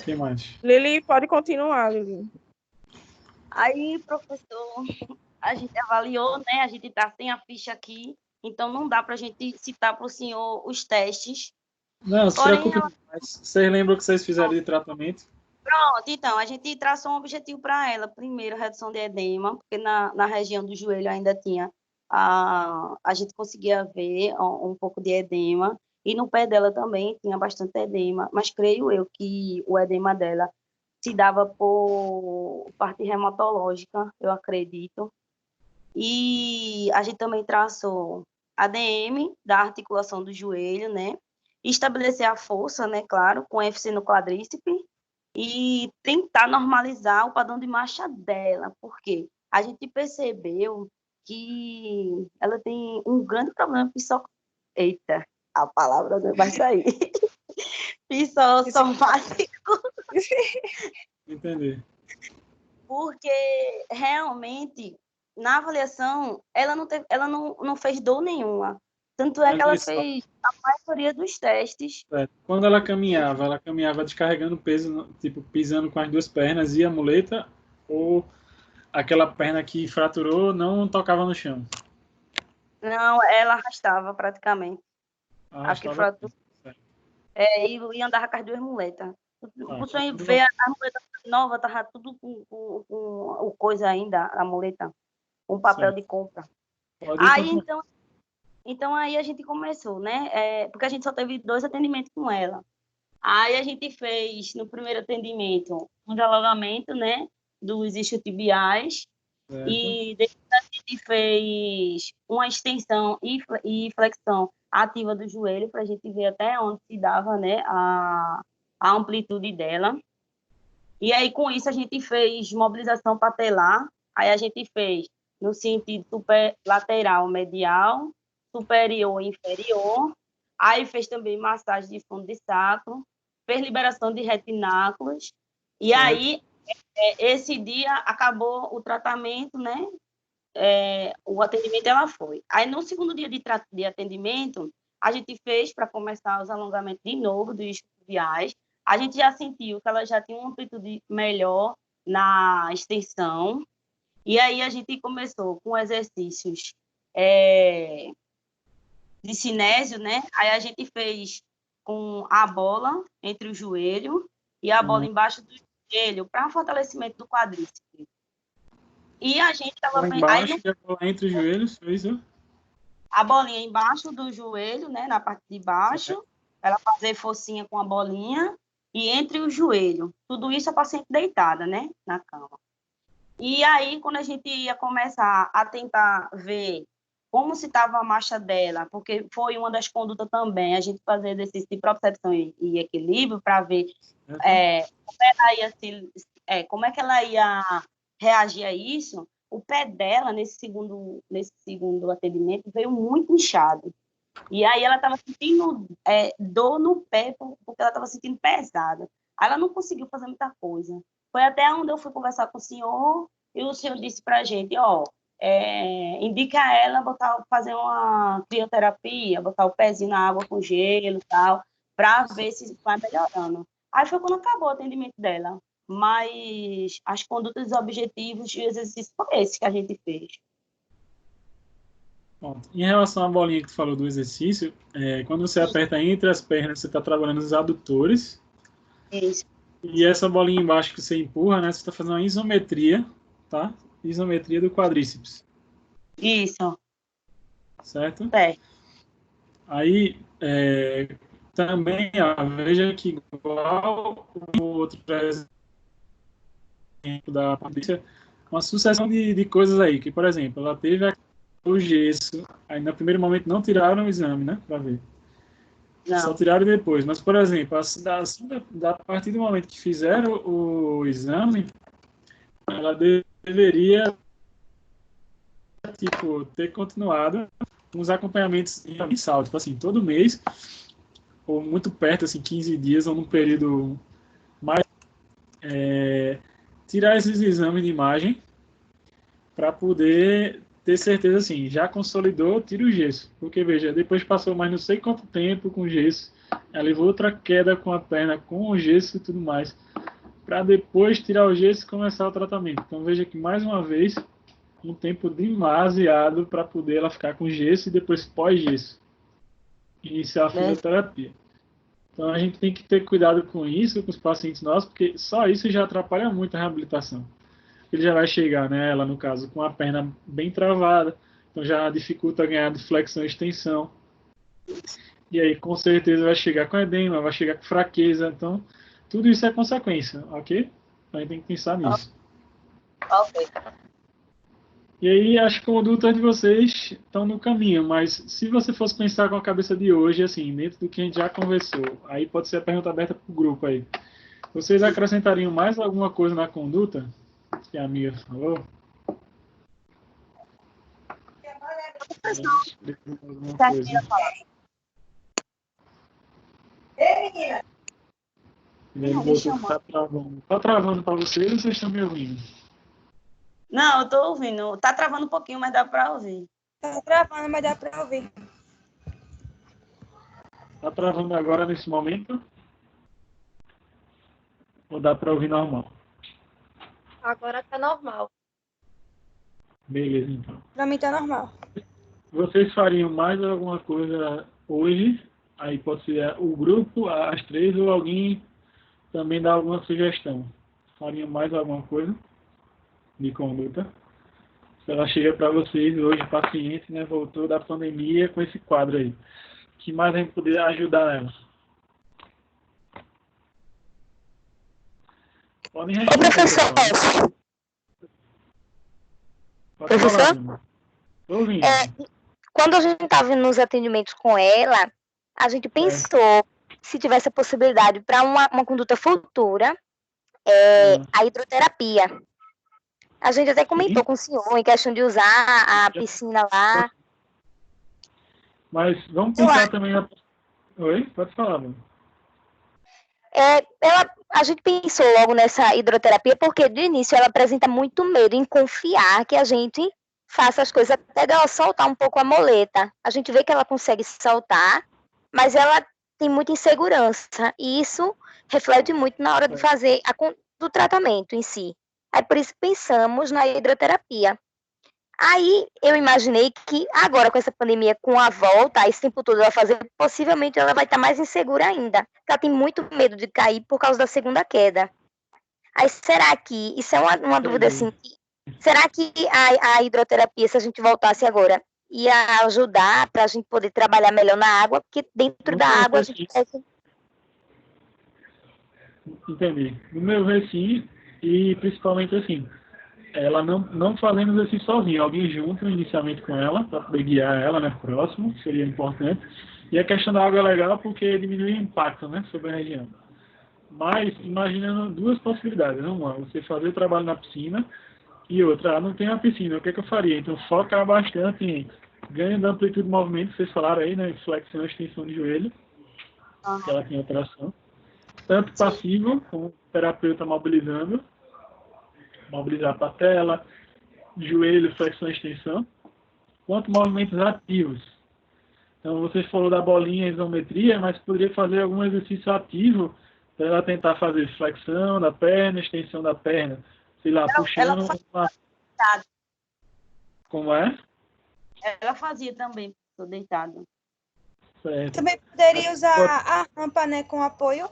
que mais? Lili, pode continuar, Lili. Aí, professor, a gente avaliou, né? A gente está sem a ficha aqui, então não dá para a gente citar para o senhor os testes. Não, se preocupe mais. Vocês lembram que vocês fizeram de tratamento? Pronto, então, a gente traçou um objetivo para ela. Primeiro, redução de edema, porque na região do joelho ainda tinha, a gente conseguia ver um pouco de edema, e no pé dela também tinha bastante edema, mas creio eu que o edema dela se dava por parte reumatológica, eu acredito. E a gente também traçou ADM da articulação do joelho, né? Estabelecer a força, né, claro, com FC no quadríceps, e tentar normalizar o padrão de marcha dela, porque a gente percebeu que ela tem um grande problema Eita, a palavra não vai sair. Psicossomático. Entendi. Porque realmente na avaliação ela não fez dor nenhuma. Tanto é que ela fez a maioria dos testes. Quando ela caminhava descarregando peso, tipo, pisando com as duas pernas e a muleta, ou aquela perna que fraturou não tocava no chão? Não, ela arrastava praticamente. A que fraturou. E andava com as duas muletas. Você vê a muleta nova, estava tudo com o coisa ainda, a muleta, um papel de compra. Aí, então aí a gente começou, né? Porque a gente só teve 2 atendimentos com ela. Aí a gente fez, no primeiro atendimento, um alongamento, né? Dos isquiotibiais. E depois a gente fez uma extensão e flexão ativa do joelho, para a gente ver até onde se dava, né? A amplitude dela. E aí, com isso, a gente fez mobilização patelar. Aí a gente fez no sentido lateral, medial, superior e inferior. Aí fez também massagem de fundo de sacro, fez liberação de retináculos. E aí, esse dia, acabou o tratamento, né? o atendimento ela foi. Aí, no segundo dia de atendimento, a gente fez para começar os alongamentos de novo dos isquiotibiais. A gente já sentiu que ela já tinha uma amplitude melhor na extensão. E aí, a gente começou com exercícios de cinésio, né? Aí, a gente fez com a bola entre o joelho e a bola embaixo do joelho para fortalecimento do quadríceps. E a gente estava... Embaixo, aí, entre os joelhos, foi isso? A bolinha embaixo do joelho, né, na parte de baixo, ela fazer forcinha com a bolinha, e entre o joelho. Tudo isso a paciente deitada, né, na cama. E aí, quando a gente ia começar a tentar ver como se estava a marcha dela, porque foi uma das condutas também, a gente fazer exercício de propriocepção e equilíbrio para ver como é que ela ia reagir a isso. O pé dela, nesse segundo atendimento, veio muito inchado. E aí ela estava sentindo dor no pé, porque ela estava sentindo pesada. Aí ela não conseguiu fazer muita coisa. Foi até onde eu fui conversar com o senhor, e o senhor disse para a gente, indica a ela fazer uma crioterapia, botar o pezinho na água com gelo e tal, para ver se vai melhorando. Aí foi quando acabou o atendimento dela. Mas as condutas e objetivos de exercício foram esses que a gente fez. Bom, em relação à bolinha que tu falou do exercício, quando você aperta entre as pernas, você está trabalhando os adutores. Isso. E essa bolinha embaixo que você empurra, né, você está fazendo uma isometria, tá? Isometria do quadríceps. Isso. Certo? Aí, também, veja que igual o outro da Patrícia, uma sucessão de coisas aí, que, por exemplo, ela teve o gesso, aí no primeiro momento não tiraram o exame, né, para ver. Não. Só tiraram depois. Mas, por exemplo, a partir do momento que fizeram o exame, ela deveria ter continuado com os acompanhamentos mensal, tipo assim, todo mês, ou muito perto, assim, 15 dias, ou num período mais... tirar esses exames de imagem para poder ter certeza, assim, já consolidou, tira o gesso. Porque, veja, depois passou mais não sei quanto tempo com gesso, ela levou outra queda com a perna, com o gesso e tudo mais, para depois tirar o gesso e começar o tratamento. Então, veja que, mais uma vez, um tempo demasiado para poder ela ficar com gesso e depois pós-gesso. Iniciar a fisioterapia. Então, a gente tem que ter cuidado com isso, com os pacientes nossos, porque só isso já atrapalha muito a reabilitação. Ele já vai chegar, né, ela no caso, com a perna bem travada, então já dificulta ganhar de flexão e extensão. E aí, com certeza, vai chegar com edema, vai chegar com fraqueza. Então, tudo isso é consequência, ok? Então, a gente tem que pensar nisso. Ok. E aí, as condutas de vocês estão no caminho, mas se você fosse pensar com a cabeça de hoje, assim, dentro do que a gente já conversou, aí pode ser a pergunta aberta para o grupo aí. Vocês acrescentariam mais alguma coisa na conduta que a amiga falou? Tá travando para vocês ou vocês estão me ouvindo? Não, eu tô ouvindo. Tá travando um pouquinho, mas dá para ouvir. Tá travando, mas dá para ouvir. Tá travando agora nesse momento? Ou dá para ouvir normal? Agora tá normal. Beleza, então. Para mim tá normal. Vocês fariam mais alguma coisa hoje? Aí pode ser o grupo, as três, ou alguém também dá alguma sugestão. Fariam mais alguma coisa de conduta? Se ela chega para vocês hoje, paciente, né, voltou da pandemia com esse quadro aí. O que mais a gente poderia ajudar ela? Podem responder. Professor. Pode falar, tô ouvindo. Quando a gente estava nos atendimentos com ela, a gente pensou se tivesse a possibilidade para uma conduta futura, a hidroterapia. A gente até comentou com o senhor em questão de usar a piscina lá. Mas vamos pensar também na... Oi? Pode falar, mano. A gente pensou logo nessa hidroterapia porque, de início, ela apresenta muito medo em confiar que a gente faça as coisas até dela soltar um pouco a muleta. A gente vê que ela consegue soltar, mas ela tem muita insegurança. E isso reflete muito na hora de fazer do tratamento em si. Aí por isso pensamos na hidroterapia. Aí eu imaginei que agora com essa pandemia, com a volta, esse tempo todo ela fazer, possivelmente ela vai estar mais insegura ainda. Ela tem muito medo de cair por causa da segunda queda. Aí será que, isso é uma dúvida assim, será que a hidroterapia, se a gente voltasse agora, ia ajudar para a gente poder trabalhar melhor na água? Porque dentro da água a gente... Entendi. No meu ver, sim, e principalmente assim, ela não fazendo exercício sozinha, alguém junto inicialmente com ela, para poder guiar ela, né, próximo, seria importante. E a questão da água é legal porque diminui o impacto, né, sobre a região. Mas, imaginando duas possibilidades. Uma, você fazer o trabalho na piscina, e outra, não tem uma piscina, o que eu faria? Então, focar bastante em ganho da amplitude de movimento, vocês falaram aí, né, flexão e extensão de joelho, que ela tem alteração. Tanto passivo, como o terapeuta mobilizando, mobilizar a patela, joelho, flexão e extensão, quanto movimentos ativos. Então, você falou da bolinha e isometria, mas poderia fazer algum exercício ativo para ela tentar fazer flexão da perna, extensão da perna, sei lá, puxando uma... Como é? Ela fazia também, estou deitada. Certo. Também poderia usar a rampa, né, com apoio,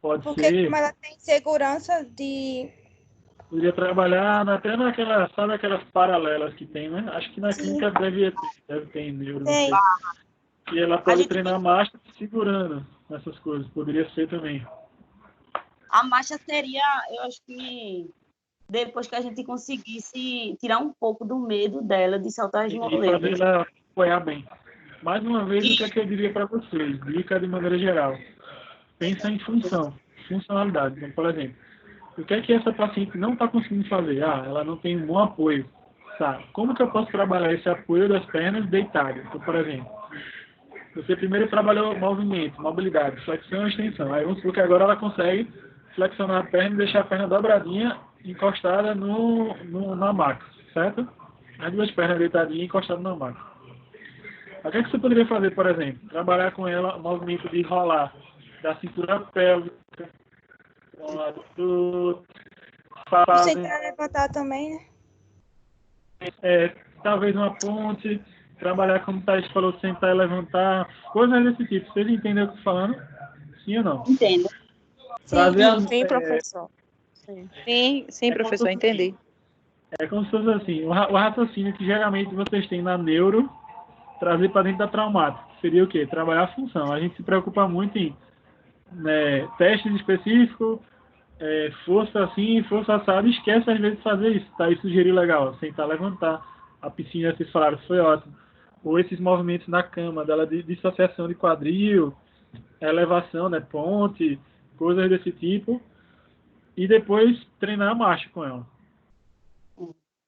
Pode porque ser. como ela tem segurança de... Poderia trabalhar até naquela, sabe aquelas paralelas que tem, né? Acho que na clínica deve ter em neuro, não sei. E ela pode treinar marcha segurando essas coisas. Poderia ser também. A marcha seria, eu acho que depois que a gente conseguisse tirar um pouco do medo dela de saltar as E moletas. fazer ela apoiar bem. Mais uma vez, o que é que eu diria para vocês? Dica de maneira geral. Pensa em funcionalidade. Então, por exemplo, o que é que essa paciente não está conseguindo fazer? Ah, ela não tem um bom apoio. Tá. Como que eu posso trabalhar esse apoio das pernas deitado? Então, por exemplo, você primeiro trabalhou movimento, mobilidade, flexão e extensão. Aí vamos supor que agora ela consegue flexionar a perna e deixar a perna dobradinha, encostada na maca, certo? As duas pernas deitadinhas encostadas na maca. O que é que você poderia fazer, por exemplo? Trabalhar com ela o movimento de rolar da cintura pélvica, um lado do sentar e levantar também, né? Talvez uma ponte, trabalhar como o Thaís falou, sentar e levantar, coisas desse tipo. Vocês entendem o que eu estou falando? Sim ou não? Entendo. Sim, professor. Sim, professor, entendi. É como se fosse assim, o raciocínio que geralmente vocês têm na neuro, trazer para dentro da traumática. Seria o quê? Trabalhar a função. A gente se preocupa muito em testes específicos, força assim, força assada, e esquece às vezes de fazer isso. Tá? Isso sugeriu legal, sentar, levantar. A piscina, vocês falaram, foi ótimo. Ou esses movimentos na cama, dela de dissociação de quadril, elevação, né, ponte, coisas desse tipo. E depois treinar a marcha com ela.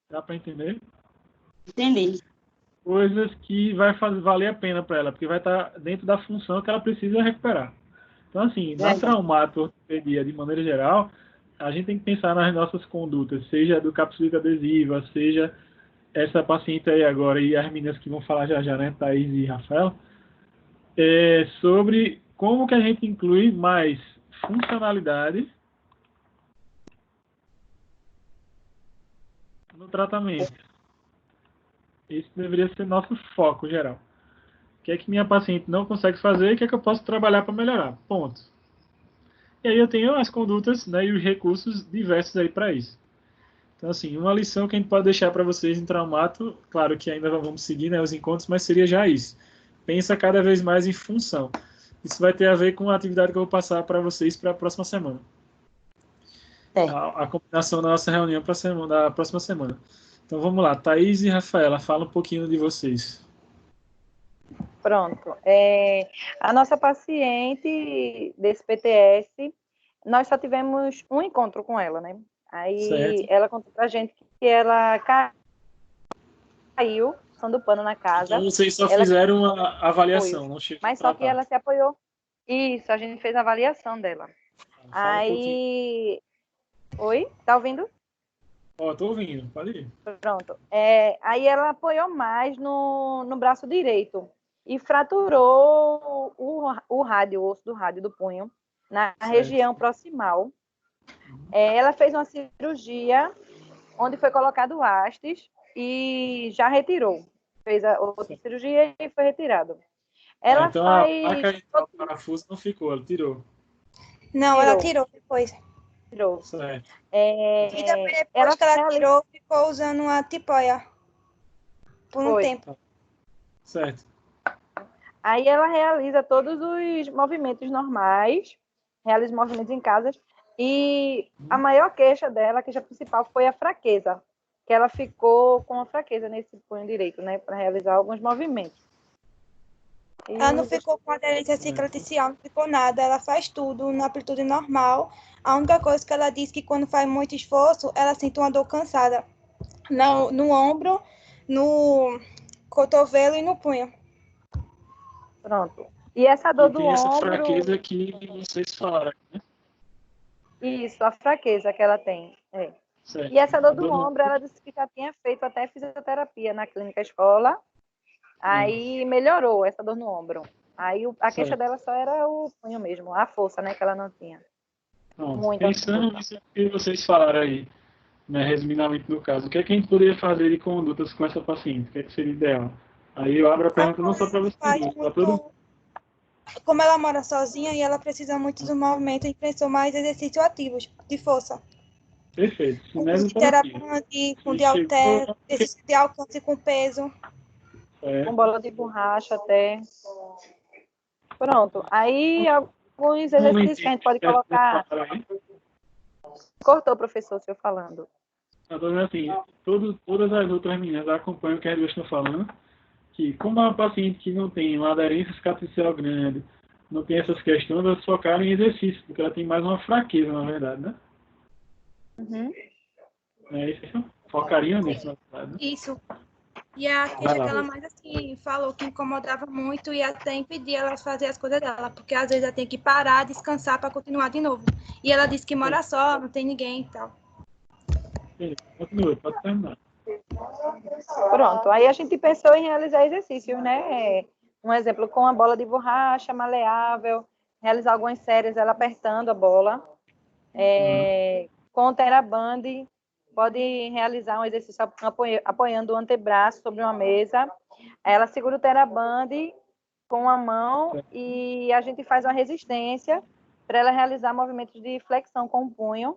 Dá para entender? Entendi. Coisas que vai valer a pena para ela, porque vai estar dentro da função que ela precisa recuperar. Então, assim, na traumato-ortopedia, de maneira geral, a gente tem que pensar nas nossas condutas, seja do capsulita adesiva, seja essa paciente aí agora, e as meninas que vão falar já já, né, Thaís e Rafael, sobre como que a gente inclui mais funcionalidade no tratamento. Esse deveria ser nosso foco geral. O que é que minha paciente não consegue fazer e o que é que eu posso trabalhar para melhorar? Ponto. E aí eu tenho as condutas, né, e os recursos diversos aí para isso. Então, assim, uma lição que a gente pode deixar para vocês em traumato, claro que ainda vamos seguir, né, os encontros, mas seria já isso. Pensa cada vez mais em função. Isso vai ter a ver com a atividade que eu vou passar para vocês para a próxima semana. A combinação da nossa reunião da próxima semana. Então, vamos lá. Thaís e Rafaela, fala um pouquinho de vocês. Pronto. A nossa paciente desse PTS, nós só tivemos um encontro com ela, né? Aí certo. Ela contou pra gente que ela caiu, passando pano na casa. Então vocês só fizeram uma avaliação, não chegou mas só que ela se apoiou. Isso, a gente fez a avaliação dela. Fala aí... Oi? Tá ouvindo? Ó, tô ouvindo, pode ir. Pronto. Aí ela apoiou mais no braço direito e fraturou o rádio, o osso do rádio do punho, na região proximal. Ela fez uma cirurgia onde foi colocado hastes e já retirou. Fez a outra cirurgia e foi retirado. Ela então faz... a placa e o parafuso não ficou, ela tirou. Não, ela tirou depois. Tirou. Certo. E depois que ela tirou, ficou usando uma tipóia por um tempo. Certo. Aí ela realiza todos os movimentos normais, realiza os movimentos em casa, e a maior queixa dela, a queixa principal, foi a fraqueza, que ela ficou com a fraqueza nesse punho direito, né, para realizar alguns movimentos. Ela não ficou com aderência cicatricial, não ficou nada, ela faz tudo na amplitude normal. A única coisa que ela diz que quando faz muito esforço, ela sente uma dor cansada no ombro, no cotovelo e no punho. Pronto. E essa dor do ombro... essa fraqueza que vocês falaram, né? Isso, a fraqueza que ela tem. E essa dor do ombro, ela disse que já tinha feito até fisioterapia na clínica escola. Aí melhorou essa dor no ombro. Aí a queixa dela só era o punho mesmo, a força, né, que ela não tinha. Pensando nisso que vocês falaram aí, né, resumidamente no caso, o que é que a gente poderia fazer de condutas com essa paciente? O que é que seria ideal? Aí eu abro a pergunta não só para vocês, mas para todo mundo. Como ela mora sozinha e ela precisa muito do movimento, a gente pensou mais exercícios ativos, de força. Perfeito. Com de terapia, com de halter, exercício de alcance com peso. Com bola de borracha até. Pronto. Aí alguns exercícios que a gente pode colocar... Cortou o professor, o senhor falando. Então, assim, todas as outras meninas acompanham o que as duas estão falando, que como é uma paciente que não tem uma aderência cicatricial grande, não tem essas questões, elas focaram em exercício, porque ela tem mais uma fraqueza, na verdade, né? Isso, focariam nisso, na verdade. Né? Isso. E a queixa que ela mais assim falou que incomodava muito e até impedia ela de fazer as coisas dela, porque às vezes ela tem que parar, descansar para continuar de novo. E ela disse que mora só, não tem ninguém e tal. Continua, pode terminar. Pronto, aí a gente pensou em realizar exercícios, né? Um exemplo, com a bola de borracha maleável, realizar algumas séries, ela apertando a bola. Com o TheraBand, pode realizar um exercício apoiando o antebraço sobre uma mesa. Ela segura o TheraBand com a mão e a gente faz uma resistência para ela realizar movimentos de flexão com o punho.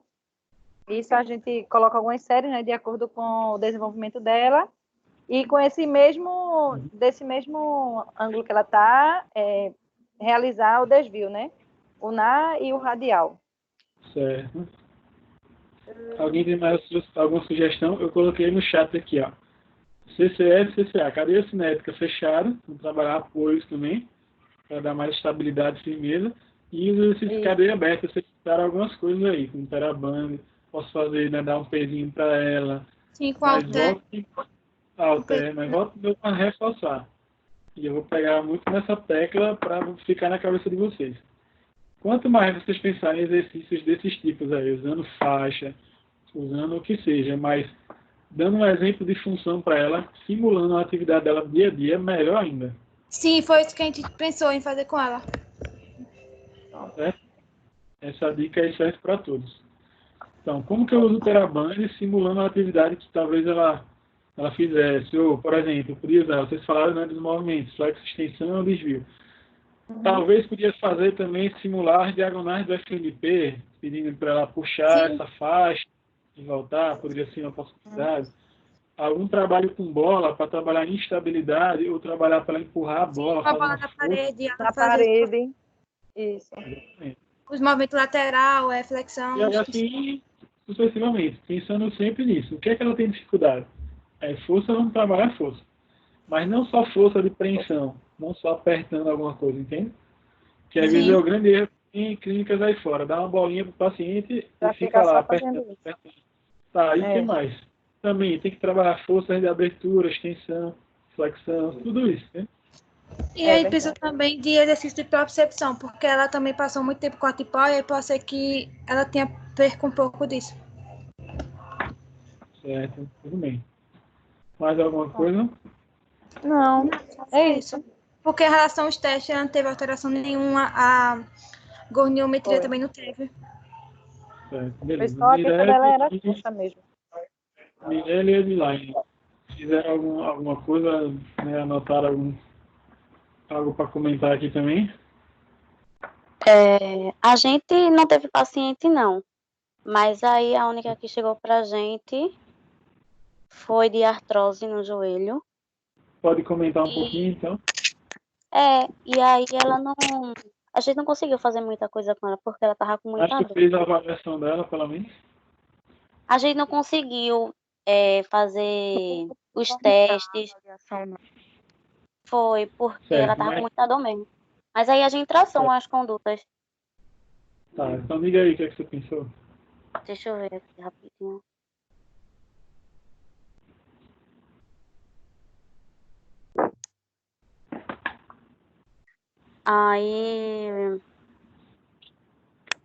Isso a gente coloca algumas séries, né, de acordo com o desenvolvimento dela. E com desse mesmo ângulo que ela está, realizar o desvio, né? O na e o radial. Certo. Alguém tem mais alguma sugestão? Eu coloquei no chat aqui, ó. CCS, CCA, cadeia cinética fechada, vamos trabalhar apoios também, para dar mais estabilidade e firmeza. E os exercícios de cadeia aberta, vocês citaram algumas coisas aí, como TheraBand, posso fazer, né, dar um pezinho para ela. Sim, com halter. Mas volto a reforçar. E eu vou pegar muito nessa tecla para ficar na cabeça de vocês. Quanto mais vocês pensarem em exercícios desses tipos aí, usando faixa, usando o que seja, mas dando um exemplo de função para ela, simulando a atividade dela dia a dia, melhor ainda. Sim, foi isso que a gente pensou em fazer com ela. Essa dica aí serve para todos. Então, como que eu uso o TheraBand simulando a atividade que talvez ela fizesse? Ou, por exemplo, podia usar, vocês falaram, né, dos movimentos, flexo, extensão, desvio. Talvez podia fazer também simular diagonais do FNP, pedindo para ela puxar essa faixa e voltar, poderia ser uma possibilidade. Algum trabalho com bola, para trabalhar instabilidade, ou trabalhar para empurrar a bola. Com a bola na parede. Na parede. Isso. Os movimentos lateral, flexão. E assim, sucessivamente, pensando sempre nisso. O que é que ela tem dificuldade? Força, vamos trabalhar força. Mas não só força de preensão, não só apertando alguma coisa, entende? Que às vezes é o grande erro em clínicas aí fora. Dá uma bolinha para o paciente e fica lá apertando. Tá, e o que mais? Também tem que trabalhar forças de abertura, extensão, flexão, tudo isso, né? E aí precisa também de exercício de propriocepção, porque ela também passou muito tempo com a tipóia e pode ser que ela tenha perco um pouco disso. Certo, tudo bem. Mais alguma coisa? Não, é isso. Porque em relação aos testes, ela não teve alteração nenhuma, a goniometria Foi. também não teve. Certo, Foi beleza. só a queixa dela era Mirelle essa mesmo. e Edilaine, fizeram alguma coisa, né, anotaram algo para comentar aqui também? A gente não teve paciente, não. Mas aí a única que chegou pra gente foi de artrose no joelho. Pode comentar um pouquinho, então? E aí ela não... A gente não conseguiu fazer muita coisa com ela, porque ela tava com muita Acho que dor. fez a avaliação dela, pelo menos. A gente não conseguiu fazer os testes. Foi porque ela Certo, tava com mas... muita dor mesmo. Mas aí a gente traçou as condutas. Tá, então diga aí o que é que você pensou. Deixa eu ver aqui rapidinho. Aí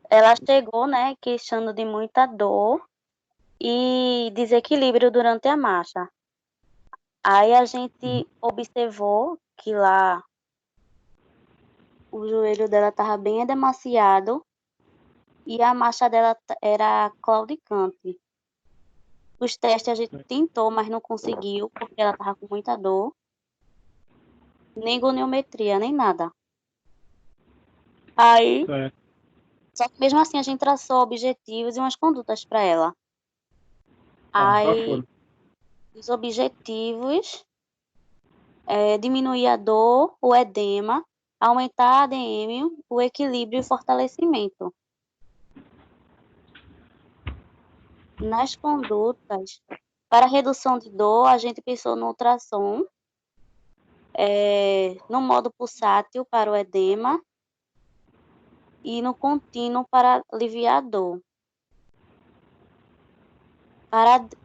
ela chegou, né, queixando de muita dor e desequilíbrio durante a marcha. Aí a gente observou que lá o joelho dela estava bem edemaciado e a marcha dela era claudicante. Os testes a gente tentou, mas não conseguiu, porque ela estava com muita dor. Nem goniometria, nem nada. Aí, Certo. só que mesmo assim a gente traçou objetivos e umas condutas para ela. Tá, qual Aí, foram? os objetivos diminuir a dor, o edema, aumentar a ADM, o equilíbrio e o fortalecimento. Nas condutas, para redução de dor, a gente pensou no ultrassom, no modo pulsátil para o edema e no contínuo para aliviar a dor.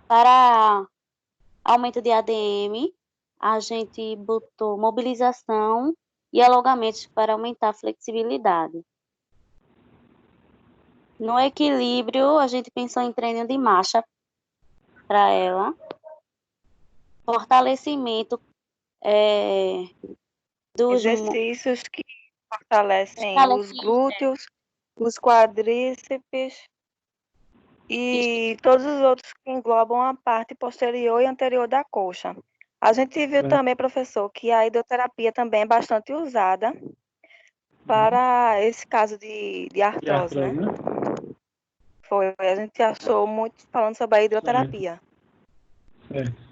Para aumento de ADM, a gente botou mobilização e alongamentos para aumentar a flexibilidade. No equilíbrio, a gente pensou em treino de marcha para ela. Fortalecimento dos Exercícios que fortalecem os glúteos, os quadríceps e todos os outros que englobam a parte posterior e anterior da coxa. A gente viu também, professor, que a hidroterapia também é bastante usada para esse caso de artrose, né? Foi, a gente achou muito falando sobre a hidroterapia. Certo.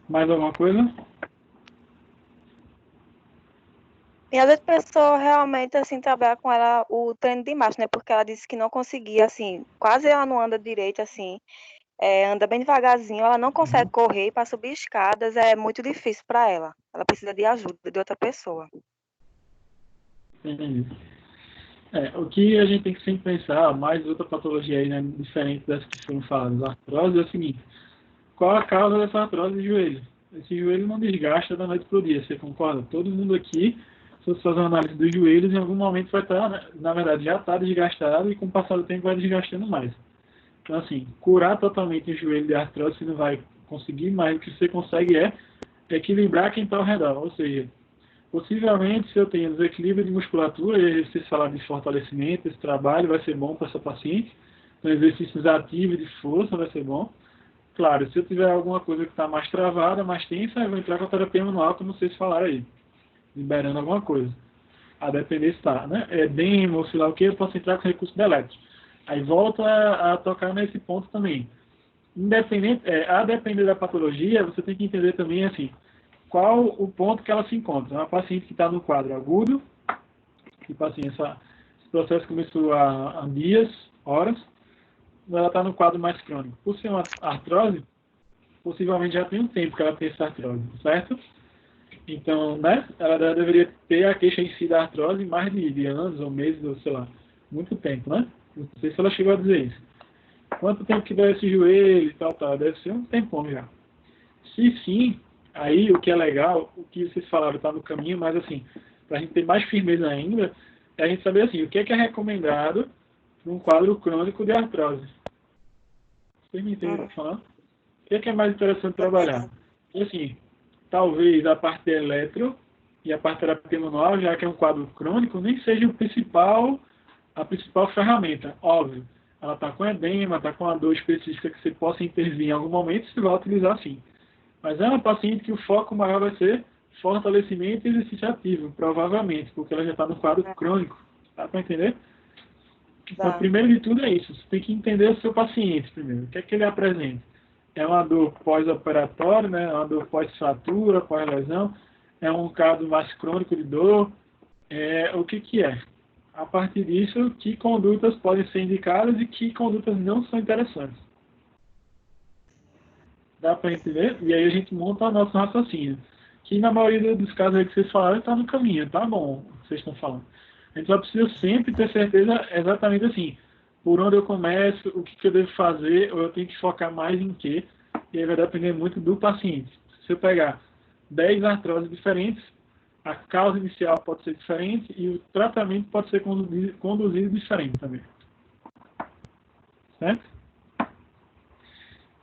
Mais alguma coisa? E a gente pensou realmente, assim, trabalhar com ela o treino de marcha, né? Porque ela disse que não conseguia, assim, quase ela não anda direito, assim, anda bem devagarzinho, ela não consegue correr para subir escadas, é muito difícil para ela. Ela precisa de ajuda de outra pessoa. Entendi. O que a gente tem que sempre pensar, mais outra patologia aí, né, diferente das que foram faladas, a artrose, é o seguinte: qual a causa dessa artrose de joelho? Esse joelho não desgasta da noite para o dia, você concorda? Todo mundo aqui, se você fazer uma análise dos joelhos, em algum momento vai estar, na verdade, já está desgastado e com o passar do tempo vai desgastando mais. Então, assim, curar totalmente o joelho de artrose você não vai conseguir, mas o que você consegue é equilibrar quem está ao redor. Ou seja, possivelmente, se eu tenho desequilíbrio de musculatura, e exercício falar de fortalecimento, esse trabalho vai ser bom para essa paciente. Então, exercícios ativos de força vai ser bom. Claro, se eu tiver alguma coisa que está mais travada, mais tensa, eu vou entrar com a terapia manual, como vocês falaram aí, liberando alguma coisa. A depender se está, né? Edema ou sei lá o que, eu posso entrar com recurso de elétrico. Aí volta a tocar nesse ponto também. A depender da patologia, você tem que entender também, assim, qual o ponto que ela se encontra. Uma paciente que está no quadro agudo, tipo assim, esse processo começou há dias, horas, ela está no quadro mais crônico. Por ser uma artrose, possivelmente já tem um tempo que ela tem essa artrose, certo? Então, né, ela deveria ter a queixa em si da artrose mais de anos ou meses, ou sei lá, muito tempo, né? Não sei se ela chegou a dizer isso. Quanto tempo que dá esse joelho e tal, deve ser um tempão já. Se sim, aí o que é legal, o que vocês falaram está no caminho, mas assim, para a gente ter mais firmeza ainda, é a gente saber assim, o que é recomendado para um quadro crônico de artrose. Vocês me entendem falar? O que é mais interessante trabalhar? E assim, talvez a parte de eletro e a parte de terapia manual, já que é um quadro crônico, nem seja a principal ferramenta. Óbvio, ela está com edema, está com uma dor específica que você possa intervir em algum momento, você vai utilizar sim. Mas é uma paciente que o foco maior vai ser fortalecimento e exercício ativo, provavelmente, porque ela já está no quadro crônico. Dá para entender? Então, primeiro de tudo é isso. Você tem que entender o seu paciente primeiro. O que é que ele apresenta? É uma dor pós-operatória, né? É uma dor pós-fratura, pós-lesão? É um caso mais crônico de dor? O que é? A partir disso, que condutas podem ser indicadas e que condutas não são interessantes. Dá para entender? E aí a gente monta o nosso raciocínio. Que na maioria dos casos aí que vocês falaram, está no caminho, tá bom o que vocês estão falando. A gente só precisa sempre ter certeza exatamente assim, por onde eu começo, o que eu devo fazer, ou eu tenho que focar mais em quê, e aí vai depender muito do paciente. Se eu pegar 10 artroses diferentes, a causa inicial pode ser diferente e o tratamento pode ser conduzido diferente também. Certo?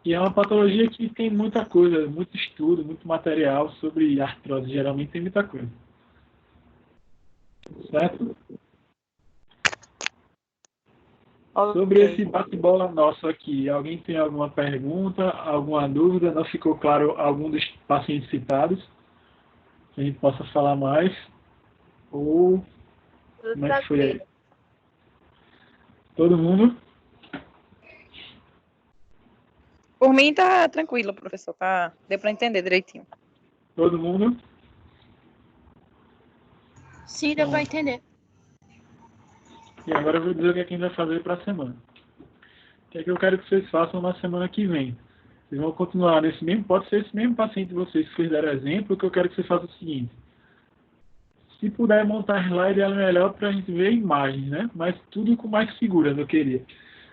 E é uma patologia que tem muita coisa, muito estudo, muito material sobre artrose. Geralmente tem muita coisa. Certo? Okay. Sobre esse bate-bola nosso aqui, alguém tem alguma pergunta, alguma dúvida? Não ficou claro algum dos pacientes citados? Que a gente possa falar mais? Ou como é que foi aí? Todo mundo? Por mim tá tranquilo, professor. Tá? Deu para entender direitinho. Todo mundo? Sim, deu para entender. E agora eu vou dizer o que é que a gente vai fazer para a semana. O que é que eu quero que vocês façam na semana que vem? Vocês vão continuar nesse mesmo, pode ser esse mesmo paciente de vocês que vocês deram exemplo, que eu quero que vocês façam o seguinte. Se puder montar slide, é melhor para a gente ver imagens, né? Mas tudo com mais figuras eu queria.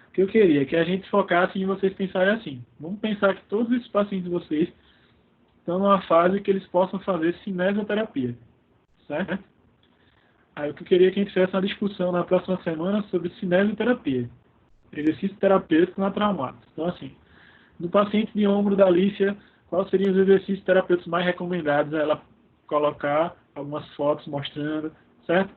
O que eu queria que a gente focasse em vocês pensarem assim. Vamos pensar que todos esses pacientes de vocês estão numa fase que eles possam fazer cinesioterapia. Certo? Aí o que eu queria que a gente fizesse uma discussão na próxima semana sobre cinesioterapia. Exercício terapêutico na traumática. Então, assim, no paciente de ombro da Alicia, quais seriam os exercícios terapêuticos mais recomendados a ela colocar algumas fotos mostrando, certo?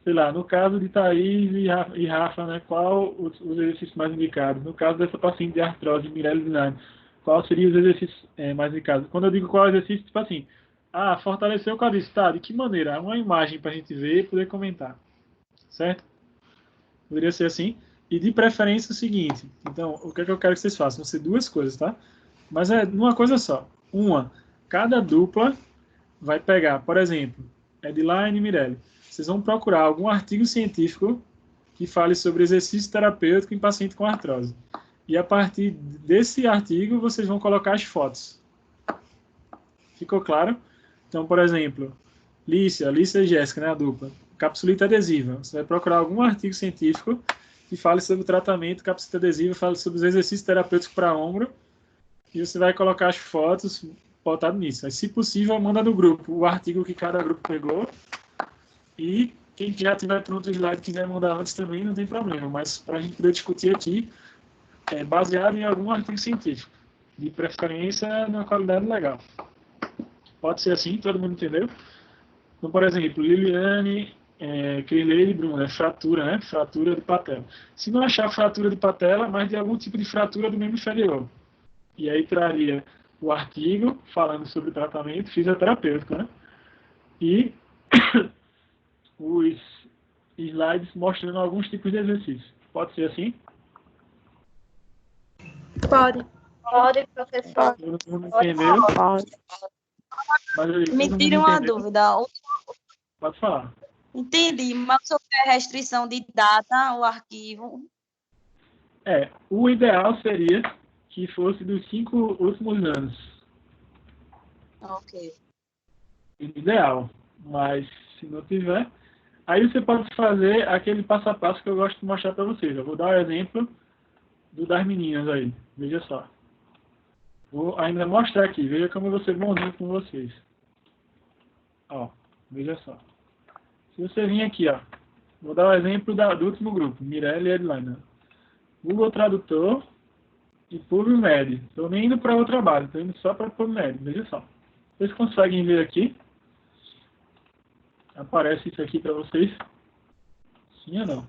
Sei lá, no caso de Thaís e Rafa, né, qual os exercícios mais indicados? No caso dessa paciente de artrose, Mirelle Dinari, qual seriam os exercícios mais indicados? Quando eu digo qual exercício, tipo assim, fortalecer o quadríceps, tá? De que maneira? Uma imagem para a gente ver e poder comentar, certo? Poderia ser assim. E de preferência o seguinte, então, o que é que eu quero que vocês façam? Vão ser duas coisas, tá? Mas é uma coisa só. Cada dupla vai pegar, por exemplo, Edline e Mirelle. Vocês vão procurar algum artigo científico que fale sobre exercício terapêutico em paciente com artrose. E a partir desse artigo, vocês vão colocar as fotos. Ficou claro? Então, por exemplo, Lícia e Jéssica, né, a dupla. Capsulite adesiva. Você vai procurar algum artigo científico que fale sobre o tratamento capsulite adesiva, fale sobre os exercícios terapêuticos para ombro, e você vai colocar as fotos pautado nisso. Aí, se possível, manda no grupo o artigo que cada grupo pegou, e quem já tiver pronto o slide quiser mandar antes também, não tem problema, mas para a gente poder discutir aqui, baseado em algum artigo científico, de preferência numa qualidade legal. Pode ser assim, todo mundo entendeu? Então, por exemplo, Liliane, Kirley e Bruno, fratura, né? Fratura de patela. Se não achar fratura de patela, mas de algum tipo de fratura do membro inferior. E aí traria o artigo falando sobre tratamento fisioterapêutico, né? E os slides mostrando alguns tipos de exercícios. Pode ser assim? Pode. Pode, professor. Todo mundo entendeu? Pode. Mas, Me tira uma dúvida. Pode falar. Entendi, mas sobre a restrição de data, o arquivo. O ideal seria que fosse dos 5 últimos anos. Ok. Ideal. Mas se não tiver, aí você pode fazer aquele passo a passo que eu gosto de mostrar para vocês. Eu vou dar o exemplo das meninas aí. Veja só. Vou ainda mostrar aqui. Veja como eu vou ser bonzinho com vocês. Ó, veja só. Se você vir aqui, ó, vou dar o exemplo do último grupo, Mirelle e Edline. Google Tradutor, e PubMed. Estou nem indo para o trabalho, estou indo só para PubMed, veja só. Vocês conseguem ver aqui? Aparece isso aqui para vocês? Sim ou não?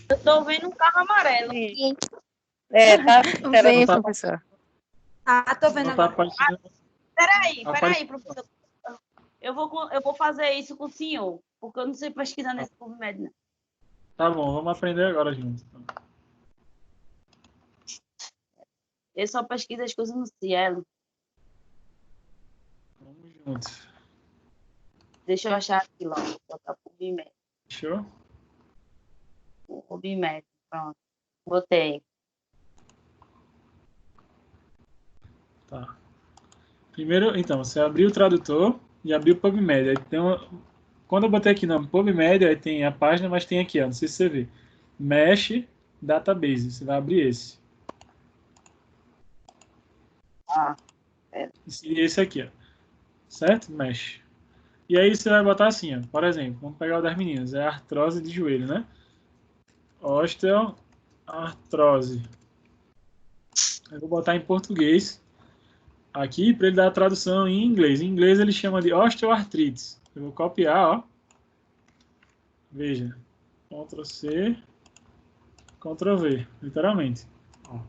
Eu tô vendo um carro amarelo. Sim. Tá. Vem, Tá. professor. Ah, tô vendo Não tá agora. aparecendo. Peraí, professor. Eu vou fazer isso com o senhor, porque eu não sei pesquisar nesse PubMed, não. Tá bom, vamos aprender agora juntos. Eu só pesquiso as coisas no Cielo. Vamos juntos. Deixa eu achar aqui logo. Vou botar PubMed. Fechou? PubMed, pronto. Botei. Tá. Primeiro, então, você abriu o tradutor e abriu o PubMed. Aí tem quando eu botei aqui no PubMed, aí tem a página, mas tem aqui, ó, não sei se você vê. Mesh Database. Você vai abrir esse. Esse aqui, ó. Certo? Mesh. E aí você vai botar assim, ó. Por exemplo, vamos pegar o das meninas. É artrose de joelho, né? Osteoartrose. Eu vou botar em português aqui para ele dar a tradução em inglês. Em inglês ele chama de osteoartrites. Eu vou copiar, ó. Veja. Ctrl+C, Ctrl+V, literalmente. Ó.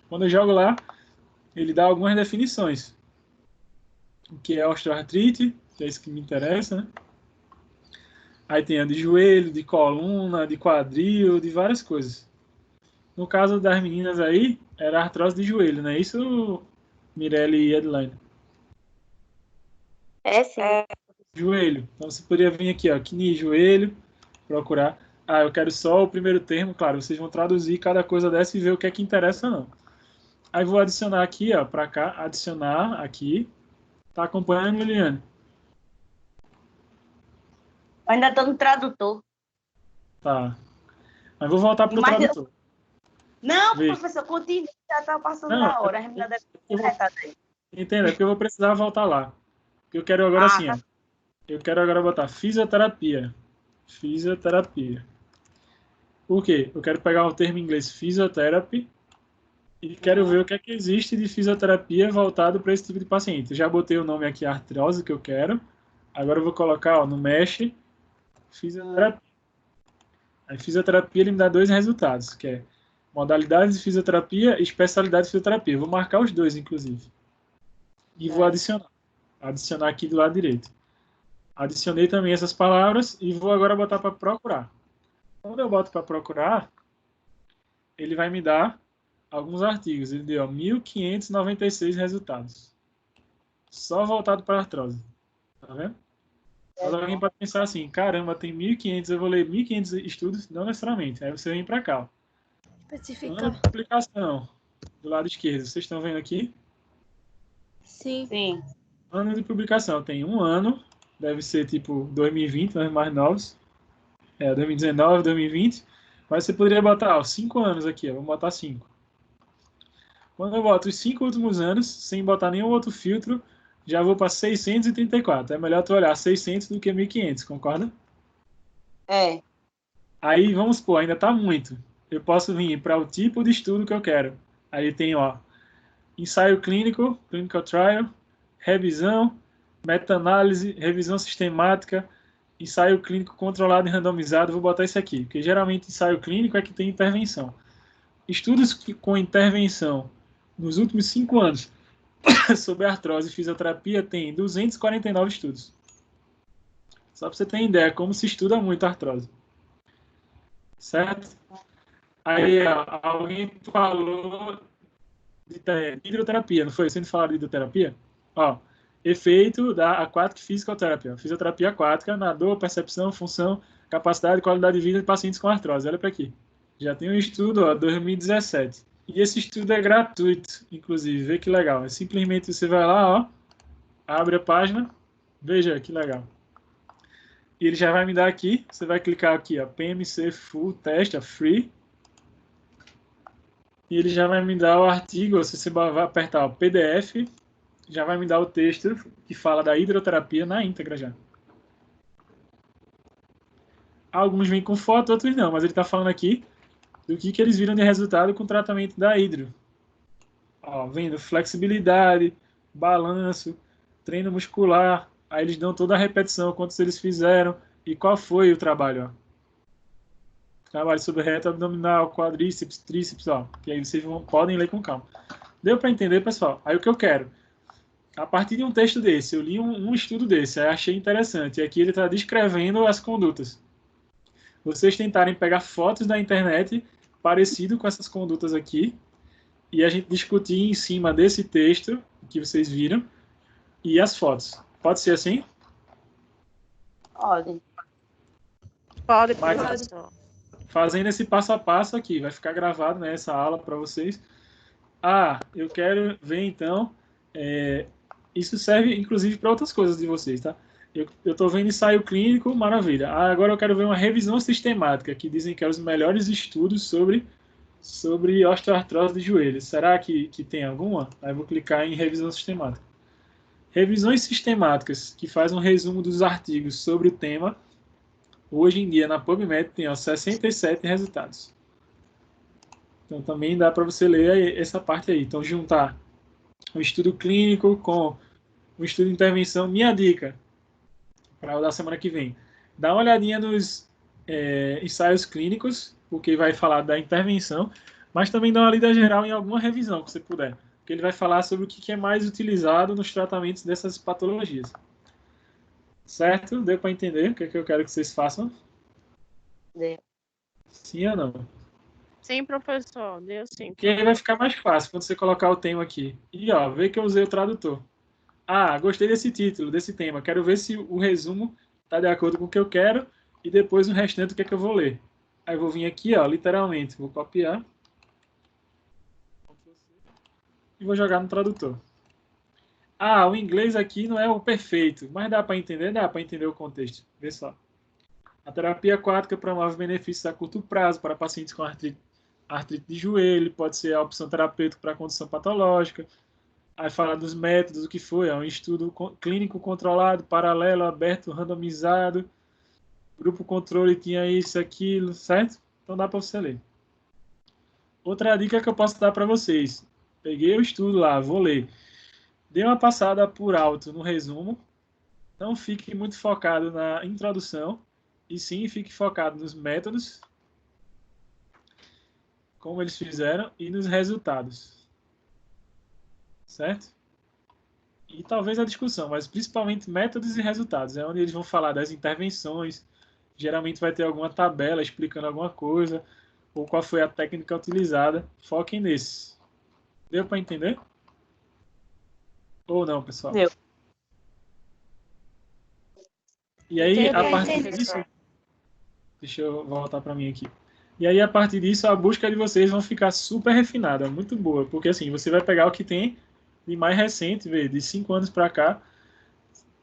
Quando eu jogo lá, ele dá algumas definições. O que é osteoartrite, que é isso que me interessa, né? Aí tem a de joelho, de coluna, de quadril, de várias coisas. No caso das meninas aí, era artrose de joelho, não é isso, Mirelle e Edline? É sim. Joelho. Então você poderia vir aqui, ó, knie, joelho, procurar. Ah, eu quero só o primeiro termo, claro, vocês vão traduzir cada coisa dessa e ver o que é que interessa ou não. Aí vou adicionar aqui, ó, para cá, adicionar aqui. Tá acompanhando, Liliane? Eu ainda tô no tradutor. Tá. Mas vou voltar pro tradutor. Não, Veja. professor, continue, já tá passando Não, da hora. A menina deve ter retado aí. Entenda, é porque eu vou precisar voltar lá. Eu quero agora assim, ó. Eu quero agora botar fisioterapia. Fisioterapia. Por quê? Eu quero pegar o termo em inglês physiotherapy e quero ver o que é que existe de fisioterapia voltado para esse tipo de paciente. Eu já botei o nome aqui, artrose, que eu quero. Agora eu vou colocar, ó, no Mesh, fisioterapia. A fisioterapia ele me dá dois resultados, que é modalidades de fisioterapia e especialidade de fisioterapia. Eu vou marcar os dois, inclusive. E vou adicionar. Adicionar aqui do lado direito. Adicionei também essas palavras e vou agora botar para procurar. Quando eu boto para procurar, ele vai me dar alguns artigos. Ele deu 1.596 resultados. Só voltado para artrose. Tá vendo? Mas alguém pode pensar assim, caramba, tem 1.500, eu vou ler 1.500 estudos? Não necessariamente. Aí você vem para cá. Ó. Ano de publicação. Do lado esquerdo. Vocês estão vendo aqui? Sim. Ano de publicação. Tem um ano. Deve ser tipo 2020, mas mais novos. 2019, 2020. Mas você poderia botar, ó, 5 anos aqui. Ó, vamos botar 5. Quando eu boto os 5 últimos anos, sem botar nenhum outro filtro, já vou para 634. É melhor tu olhar 600 do que 1.500, concorda? É. Aí, vamos supor, ainda está muito. Eu posso vir para o tipo de estudo que eu quero. Aí tem, ó, ensaio clínico, clinical trial, revisão, meta-análise, revisão sistemática, ensaio clínico controlado e randomizado. Vou botar isso aqui, porque geralmente ensaio clínico é que tem intervenção. Estudos com intervenção nos últimos 5 anos sobre artrose e fisioterapia tem 249 estudos. Só para você ter ideia, como se estuda muito a artrose. Certo? Aí, ó, alguém falou de hidroterapia, não foi? Você não falaram de hidroterapia? Ó, efeito da Aquatic Physical Therapy. Fisioterapia aquática na dor, percepção, função, capacidade e qualidade de vida de pacientes com artrose. Olha para aqui. Já tem um estudo, ó, 2017. E esse estudo é gratuito, inclusive. Vê que legal. É simplesmente você vai lá, ó, abre a página, veja que legal. E ele já vai me dar aqui, você vai clicar aqui, ó, PMC Full Test, ó, Free. E ele já vai me dar o artigo, se você vai apertar o PDF, já vai me dar o texto que fala da hidroterapia na íntegra já. Alguns vêm com foto, outros não, mas ele está falando aqui do que eles viram de resultado com o tratamento da hidro. Ó, vendo flexibilidade, balanço, treino muscular, aí eles dão toda a repetição, quantos eles fizeram e qual foi o trabalho. Ó. Trabalho sobre reto abdominal, quadríceps, tríceps, ó, que aí vocês podem ler com calma. Deu para entender, pessoal? Aí o que eu quero? A partir de um texto desse, eu li um estudo desse, aí achei interessante, e aqui ele está descrevendo as condutas. Vocês tentarem pegar fotos da internet parecido com essas condutas aqui, e a gente discutir em cima desse texto que vocês viram e as fotos. Pode ser assim? Pode. Pode, Mas, professor. fazendo esse passo a passo aqui, vai ficar gravado, né, essa aula para vocês. Ah, eu quero ver então, isso serve inclusive para outras coisas de vocês, tá? Eu estou vendo ensaio clínico, maravilha. Ah, agora eu quero ver uma revisão sistemática, que dizem que é os melhores estudos sobre osteoartrose de joelhos. Será que tem alguma? Aí eu vou clicar em revisão sistemática. Revisões sistemáticas, que faz um resumo dos artigos sobre o tema. Hoje em dia, na PubMed, tem 67 resultados. Então, também dá para você ler essa parte aí. Então, juntar um estudo clínico com um estudo de intervenção. Minha dica, para o da semana que vem. Dá uma olhadinha nos ensaios clínicos, porque vai falar da intervenção, mas também dá uma lida geral em alguma revisão, que você puder. Porque ele vai falar sobre o que é mais utilizado nos tratamentos dessas patologias. Certo? Deu para entender o que eu quero que vocês façam? Deu. Sim ou não? Sim, professor. Deu sim. Porque aí vai ficar mais fácil quando você colocar o tema aqui. E, ó, vê que eu usei o tradutor. Ah, gostei desse título, desse tema. Quero ver se o resumo está de acordo com o que eu quero e depois o restante o que é que eu vou ler. Aí eu vou vir aqui, ó, literalmente, vou copiar e vou jogar no tradutor. Ah, o inglês aqui não é o perfeito, mas dá para entender? Dá para entender o contexto. Vê só. A terapia aquática promove benefícios a curto prazo para pacientes com artrite de joelho, pode ser a opção terapêutica para condição patológica. Aí fala dos métodos, o que foi, é um estudo clínico controlado, paralelo, aberto, randomizado, grupo controle tinha isso, aquilo, certo? Então dá para você ler. Outra dica que eu posso dar para vocês, peguei o estudo lá, vou ler. Dê uma passada por alto no resumo, não fique muito focado na introdução, e sim fique focado nos métodos, como eles fizeram, e nos resultados. Certo? E talvez a discussão, mas principalmente métodos e resultados. É onde eles vão falar das intervenções. Geralmente vai ter alguma tabela explicando alguma coisa, ou qual foi a técnica utilizada. Foquem nesses. Deu para entender? Ou não, pessoal? Deu. E aí, Entendi, a partir disso... Deixa eu voltar para mim aqui. E aí, a partir disso, a busca de vocês vão ficar super refinada, muito boa. Porque assim, você vai pegar o que tem de mais recente, vê, de 5 anos para cá.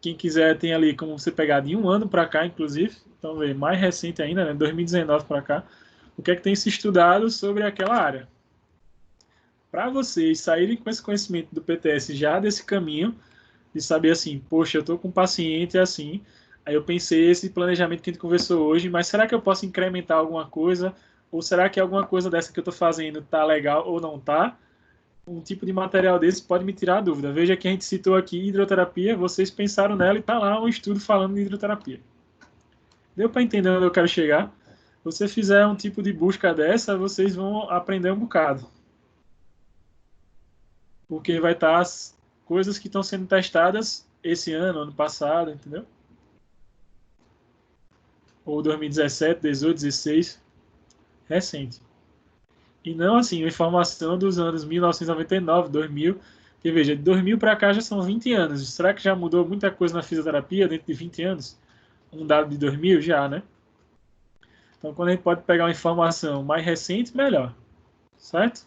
Quem quiser tem ali como você pegar de 1 ano para cá, inclusive. Então, vê, mais recente ainda, né, 2019 para cá. O que é que tem se estudado sobre aquela área? Para vocês saírem com esse conhecimento do PTS já desse caminho, de saber assim, poxa, eu estou com um paciente assim, aí eu pensei esse planejamento que a gente conversou hoje, mas será que eu posso incrementar alguma coisa? Ou será que alguma coisa dessa que eu estou fazendo está legal ou não está? Um tipo de material desse pode me tirar a dúvida. Veja que a gente citou aqui hidroterapia, vocês pensaram nela e está lá um estudo falando de hidroterapia. Deu para entender onde eu quero chegar? Se você fizer um tipo de busca dessa, vocês vão aprender um bocado. Porque vai estar as coisas que estão sendo testadas esse ano passado, entendeu? Ou 2017, 18, 16, recente. E não assim, a informação dos anos 1999, 2000, que veja, de 2000 para cá já são 20 anos. Será que já mudou muita coisa na fisioterapia dentro de 20 anos? Um dado de 2000 já, né? Então, quando a gente pode pegar uma informação mais recente, melhor. Certo?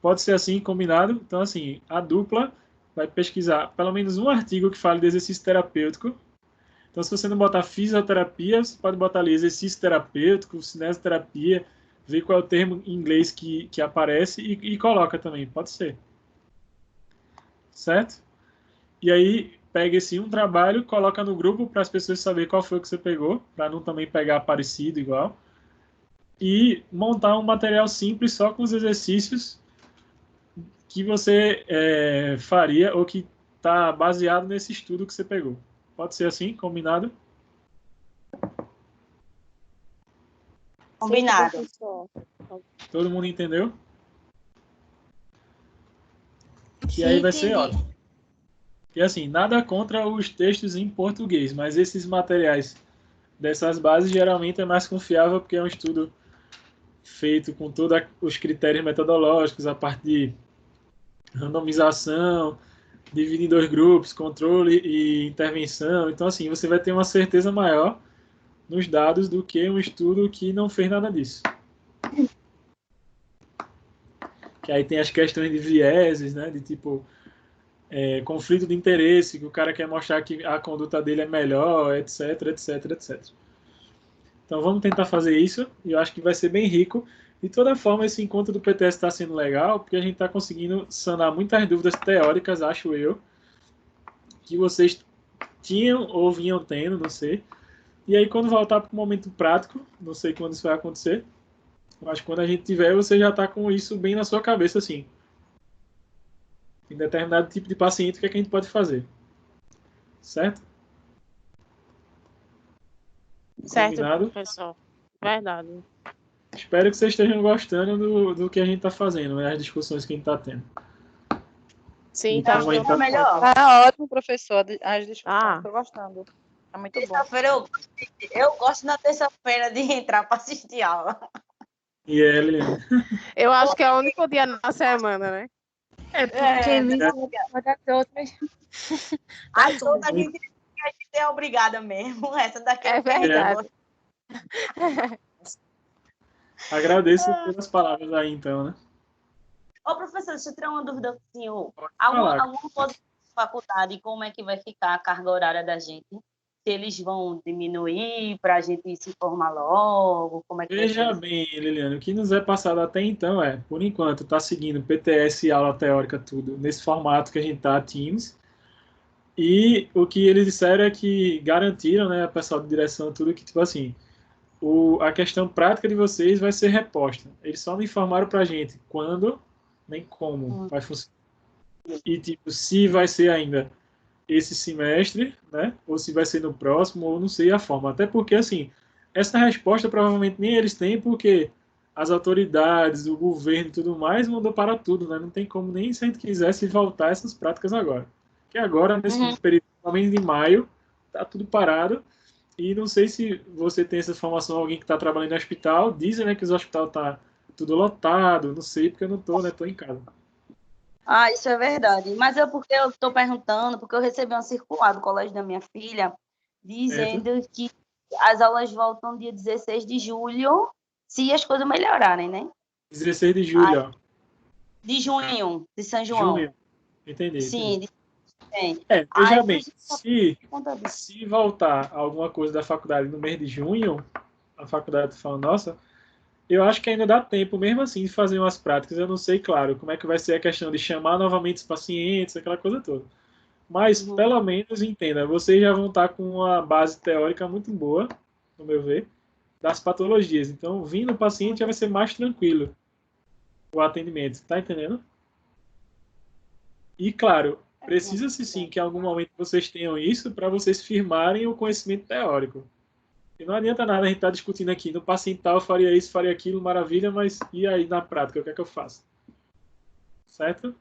Pode ser assim, combinado. Então, assim, a dupla vai pesquisar pelo menos um artigo que fale de exercício terapêutico. Então, se você não botar fisioterapia, você pode botar ali exercício terapêutico, cinesioterapia, ver qual é o termo em inglês que aparece e coloca também. Pode ser. Certo? E aí, pega esse um trabalho, coloca no grupo para as pessoas saberem qual foi que você pegou, para não também pegar parecido igual. e montar um material simples só com os exercícios que você faria ou que está baseado nesse estudo que você pegou. Pode ser assim, combinado? Combinado. Sim, professor. Todo mundo entendeu? Que Sim, aí vai ser entendi. ótimo. E assim, nada contra os textos em português, mas esses materiais dessas bases geralmente é mais confiável porque é um estudo feito com todos os critérios metodológicos, a parte de randomização, dividir em 2 grupos, controle e intervenção. Então, assim, você vai ter uma certeza maior nos dados do que um estudo que não fez nada disso. Que aí tem as questões de vieses, né? De tipo, conflito de interesse, que o cara quer mostrar que a conduta dele é melhor, etc, etc, etc. Então vamos tentar fazer isso, e eu acho que vai ser bem rico. De toda forma, esse encontro do PTS está sendo legal, porque a gente está conseguindo sanar muitas dúvidas teóricas, acho eu, que vocês tinham ou vinham tendo, não sei. E aí, quando voltar para o momento prático, não sei quando isso vai acontecer, mas quando a gente tiver, você já está com isso bem na sua cabeça, assim. Em determinado tipo de paciente, o que é que a gente pode fazer? Certo? Certo, Combinado? professor. Verdade. Espero que vocês estejam gostando do que a gente está fazendo, né? As discussões que a gente está tendo. Sim, Então, tá a gente ficando tá... melhor. Tá ótimo, professor. As discussões, Ah. tô gostando. Tá muito bom. Terça-feira eu gosto na terça-feira de entrar para assistir aula. E ele... Eu acho que é o único dia na semana, né? Porque mesmo das outras. As outras a gente é obrigada mesmo. Essa daqui É eu quero. verdade. Agradeço pelas palavras aí, então, né? Ô, professor, deixa eu tirar uma dúvida com o senhor. falar. Alguma coisa da faculdade, como é que vai ficar a carga horária da gente? Se eles vão diminuir para a gente se formar logo? Como é que vai Veja ser? bem, Liliane, o que nos é passado até então por enquanto, está seguindo PTS e aula teórica tudo, nesse formato que a gente está, Teams. E o que eles disseram é que garantiram, né, a pessoal de direção, tudo, que, tipo assim, a questão prática de vocês vai ser reposta. Eles só não informaram para a gente quando, nem como vai funcionar. E, tipo, se vai ser ainda esse semestre, né, ou se vai ser no próximo, ou não sei a forma. Até porque, assim, essa resposta provavelmente nem eles têm, porque as autoridades, o governo e tudo mais mandou para tudo, né? Não tem como nem se a gente quisesse voltar essas práticas agora. Que agora, nesse período, principalmente de maio, tá tudo parado. E não sei se você tem essa informação, alguém que está trabalhando no hospital, dizem, né, que os hospitais tá tudo lotado, não sei, porque eu não tô, né, tô em casa. Ah, isso é verdade. Mas porque eu estou perguntando, porque eu recebi uma circular do colégio da minha filha, dizendo que as aulas voltam dia 16 de julho, se as coisas melhorarem, né? 16 de julho, ó. De junho, de São João. Junho. Entendi. Sim, Veja Aí, bem, por conta disso. se voltar alguma coisa da faculdade no mês de junho, a faculdade fala, nossa, eu acho que ainda dá tempo, mesmo assim, de fazer umas práticas. Eu não sei, claro, como é que vai ser a questão de chamar novamente os pacientes, aquela coisa toda. Mas, pelo menos, entenda, vocês já vão estar com uma base teórica muito boa, no meu ver, das patologias. Então, vindo o paciente já vai ser mais tranquilo o atendimento, tá entendendo? E, claro, precisa-se sim que em algum momento vocês tenham isso para vocês firmarem o conhecimento teórico. E não adianta nada a gente estar discutindo aqui, no paciente tal, faria isso, faria aquilo, maravilha, mas e aí na prática, o que é que eu faço? Certo?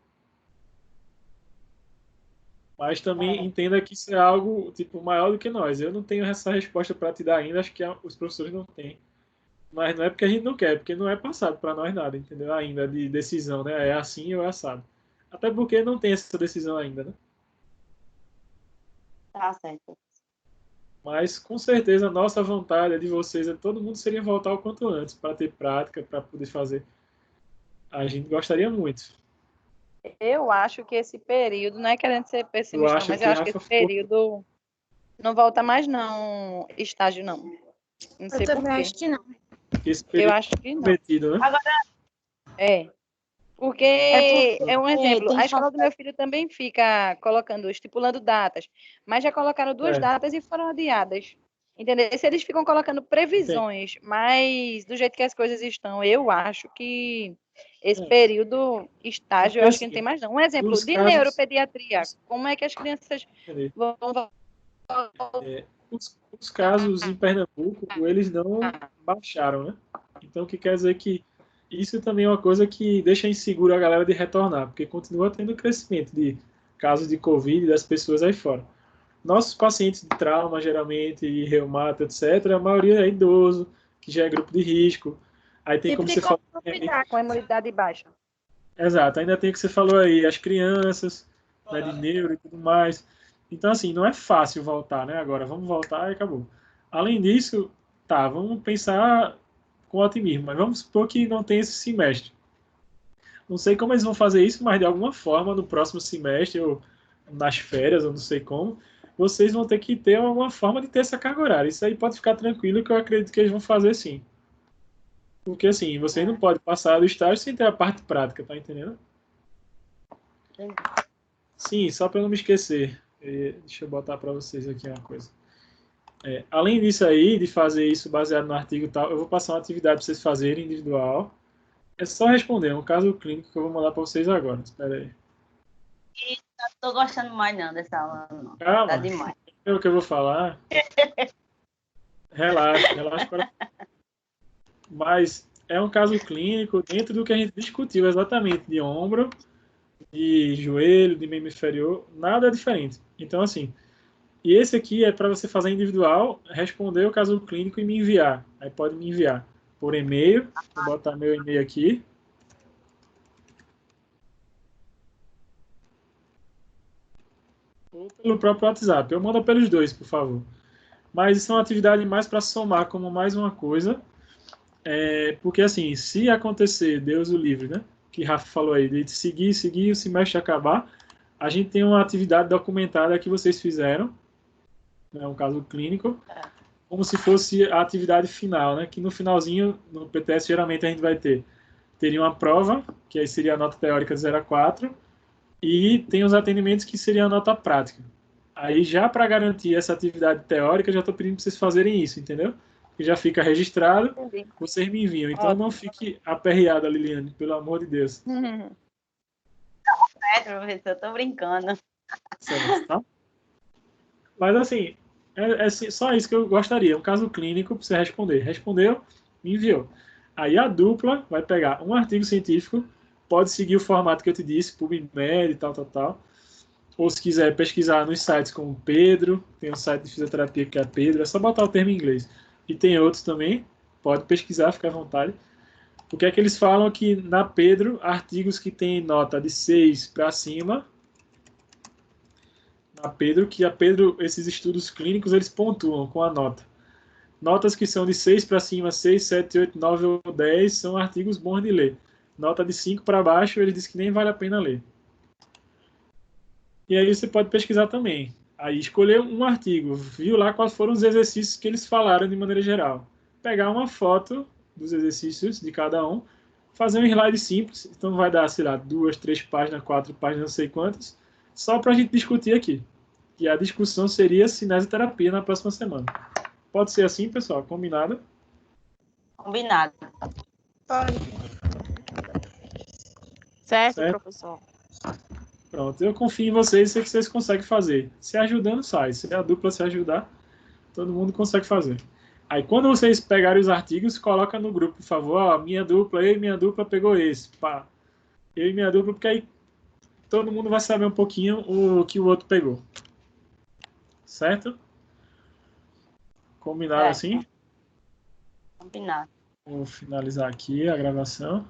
Mas também entenda que isso é algo tipo maior do que nós. Eu não tenho essa resposta para te dar ainda, acho que os professores não têm. Mas não é porque a gente não quer, porque não é passado para nós nada, entendeu? Ainda de decisão, né? É assim ou é assado. Até porque não tem essa decisão ainda, né? Tá certo. Mas com certeza a nossa vontade, a de vocês, todo mundo seria voltar o quanto antes para ter prática, para poder fazer. A gente gostaria muito. Eu acho que esse período, não é querendo ser Eu pessimista, acho mas que eu acho que Rafa esse período não volta mais, não, estágio, não. Não sei Eu por também quê. acho que não. esse Eu período acho que não. prometido, né? Porque é um exemplo. A escola do meu filho também fica colocando, estipulando datas, mas já colocaram 2 datas e foram adiadas. Entendeu? Se eles ficam colocando previsões, mas do jeito que as coisas estão, eu acho que esse período estágio, eu acho que não tem mais não. Um exemplo, de neuropediatria, como é que as crianças vão... Os casos em Pernambuco, eles não baixaram, né? Então, o que quer dizer que isso também é uma coisa que deixa inseguro a galera de retornar, porque continua tendo crescimento de casos de Covid das pessoas aí fora. Nossos pacientes de trauma, geralmente, e reumato, etc., a maioria é idoso, que já é grupo de risco. Aí tem como você falar... com a imunidade baixa. Exato, ainda tem o que você falou aí, as crianças, né, de neuro e tudo mais. Então, assim, não é fácil voltar, né? Agora, vamos voltar e acabou. Além disso, tá, vamos pensar com otimismo, mas vamos supor que não tem esse semestre. Não sei como eles vão fazer isso, mas de alguma forma, no próximo semestre, ou nas férias, ou não sei como, vocês vão ter que ter alguma forma de ter essa carga horária. Isso aí pode ficar tranquilo, que eu acredito que eles vão fazer sim. Porque, assim, vocês não podem passar do estágio sem ter a parte prática, tá entendendo? Sim, só para eu não me esquecer. Deixa eu botar para vocês aqui uma coisa. Além disso aí, de fazer isso baseado no artigo e tal, eu vou passar uma atividade para vocês fazerem individual. É só responder, é um caso clínico que eu vou mandar para vocês agora. Espera aí. Não tô gostando mais não dessa aula, não. Calma, Tá demais. é o que eu vou falar. Relaxa. Mas é um caso clínico dentro do que a gente discutiu exatamente, de ombro, de joelho, de membro inferior, nada diferente. Então, assim, e esse aqui é para você fazer individual, responder o caso clínico e me enviar. Aí pode me enviar por e-mail, vou botar meu e-mail aqui. Ou pelo próprio WhatsApp. Eu mando pelos dois, por favor. Mas isso é uma atividade mais para somar como mais uma coisa. Porque, assim, se acontecer, Deus o livre, né? Que Rafa falou aí, de seguir, o semestre acabar, a gente tem uma atividade documentada que vocês fizeram, né, um caso clínico, como se fosse a atividade final, né? Que no finalzinho, no PTS, geralmente a gente vai teria uma prova, que aí seria a nota teórica 0 a 4, e tem os atendimentos que seria a nota prática. Aí, já para garantir essa atividade teórica, já estou pedindo para vocês fazerem isso, entendeu? Que já fica registrado, Entendi. vocês me enviam. Então, não fique aperreada, Liliane, pelo amor de Deus. Professor, tô brincando. Certo, tá? Mas, assim, é só isso que eu gostaria. Um caso clínico para você responder. Respondeu, me enviou. Aí, a dupla vai pegar um artigo científico, pode seguir o formato que eu te disse, PubMed e tal. Ou se quiser pesquisar nos sites como Pedro, tem um site de fisioterapia que é Pedro, é só botar o termo em inglês. E tem outros também, pode pesquisar, fica à vontade. O que é que eles falam que na Pedro, artigos que têm nota de 6 para cima, na Pedro, esses estudos clínicos, eles pontuam com a nota. Notas que são de 6 para cima, 6, 7, 8, 9 ou 10, são artigos bons de ler. Nota de 5 para baixo, ele diz que nem vale a pena ler. E aí você pode pesquisar também. Aí escolher um artigo, viu lá quais foram os exercícios que eles falaram de maneira geral. Pegar uma foto dos exercícios de cada um, fazer um slide simples, então vai dar, sei lá, 2, 3 páginas, 4 páginas, não sei quantas, só para a gente discutir aqui. E a discussão seria cinesioterapia na próxima semana. Pode ser assim, pessoal? Combinado? Combinado. Pode. Certo, professor. Pronto, eu confio em vocês e sei que vocês conseguem fazer. Se ajudando, sai. Se a dupla se ajudar, todo mundo consegue fazer. Aí, quando vocês pegarem os artigos, coloca no grupo, por favor. Ó, minha dupla, eu e minha dupla pegou esse. Pá. Eu e minha dupla, porque aí todo mundo vai saber um pouquinho o que o outro pegou. Certo? Combinado assim? Combinado. Vou finalizar aqui a gravação.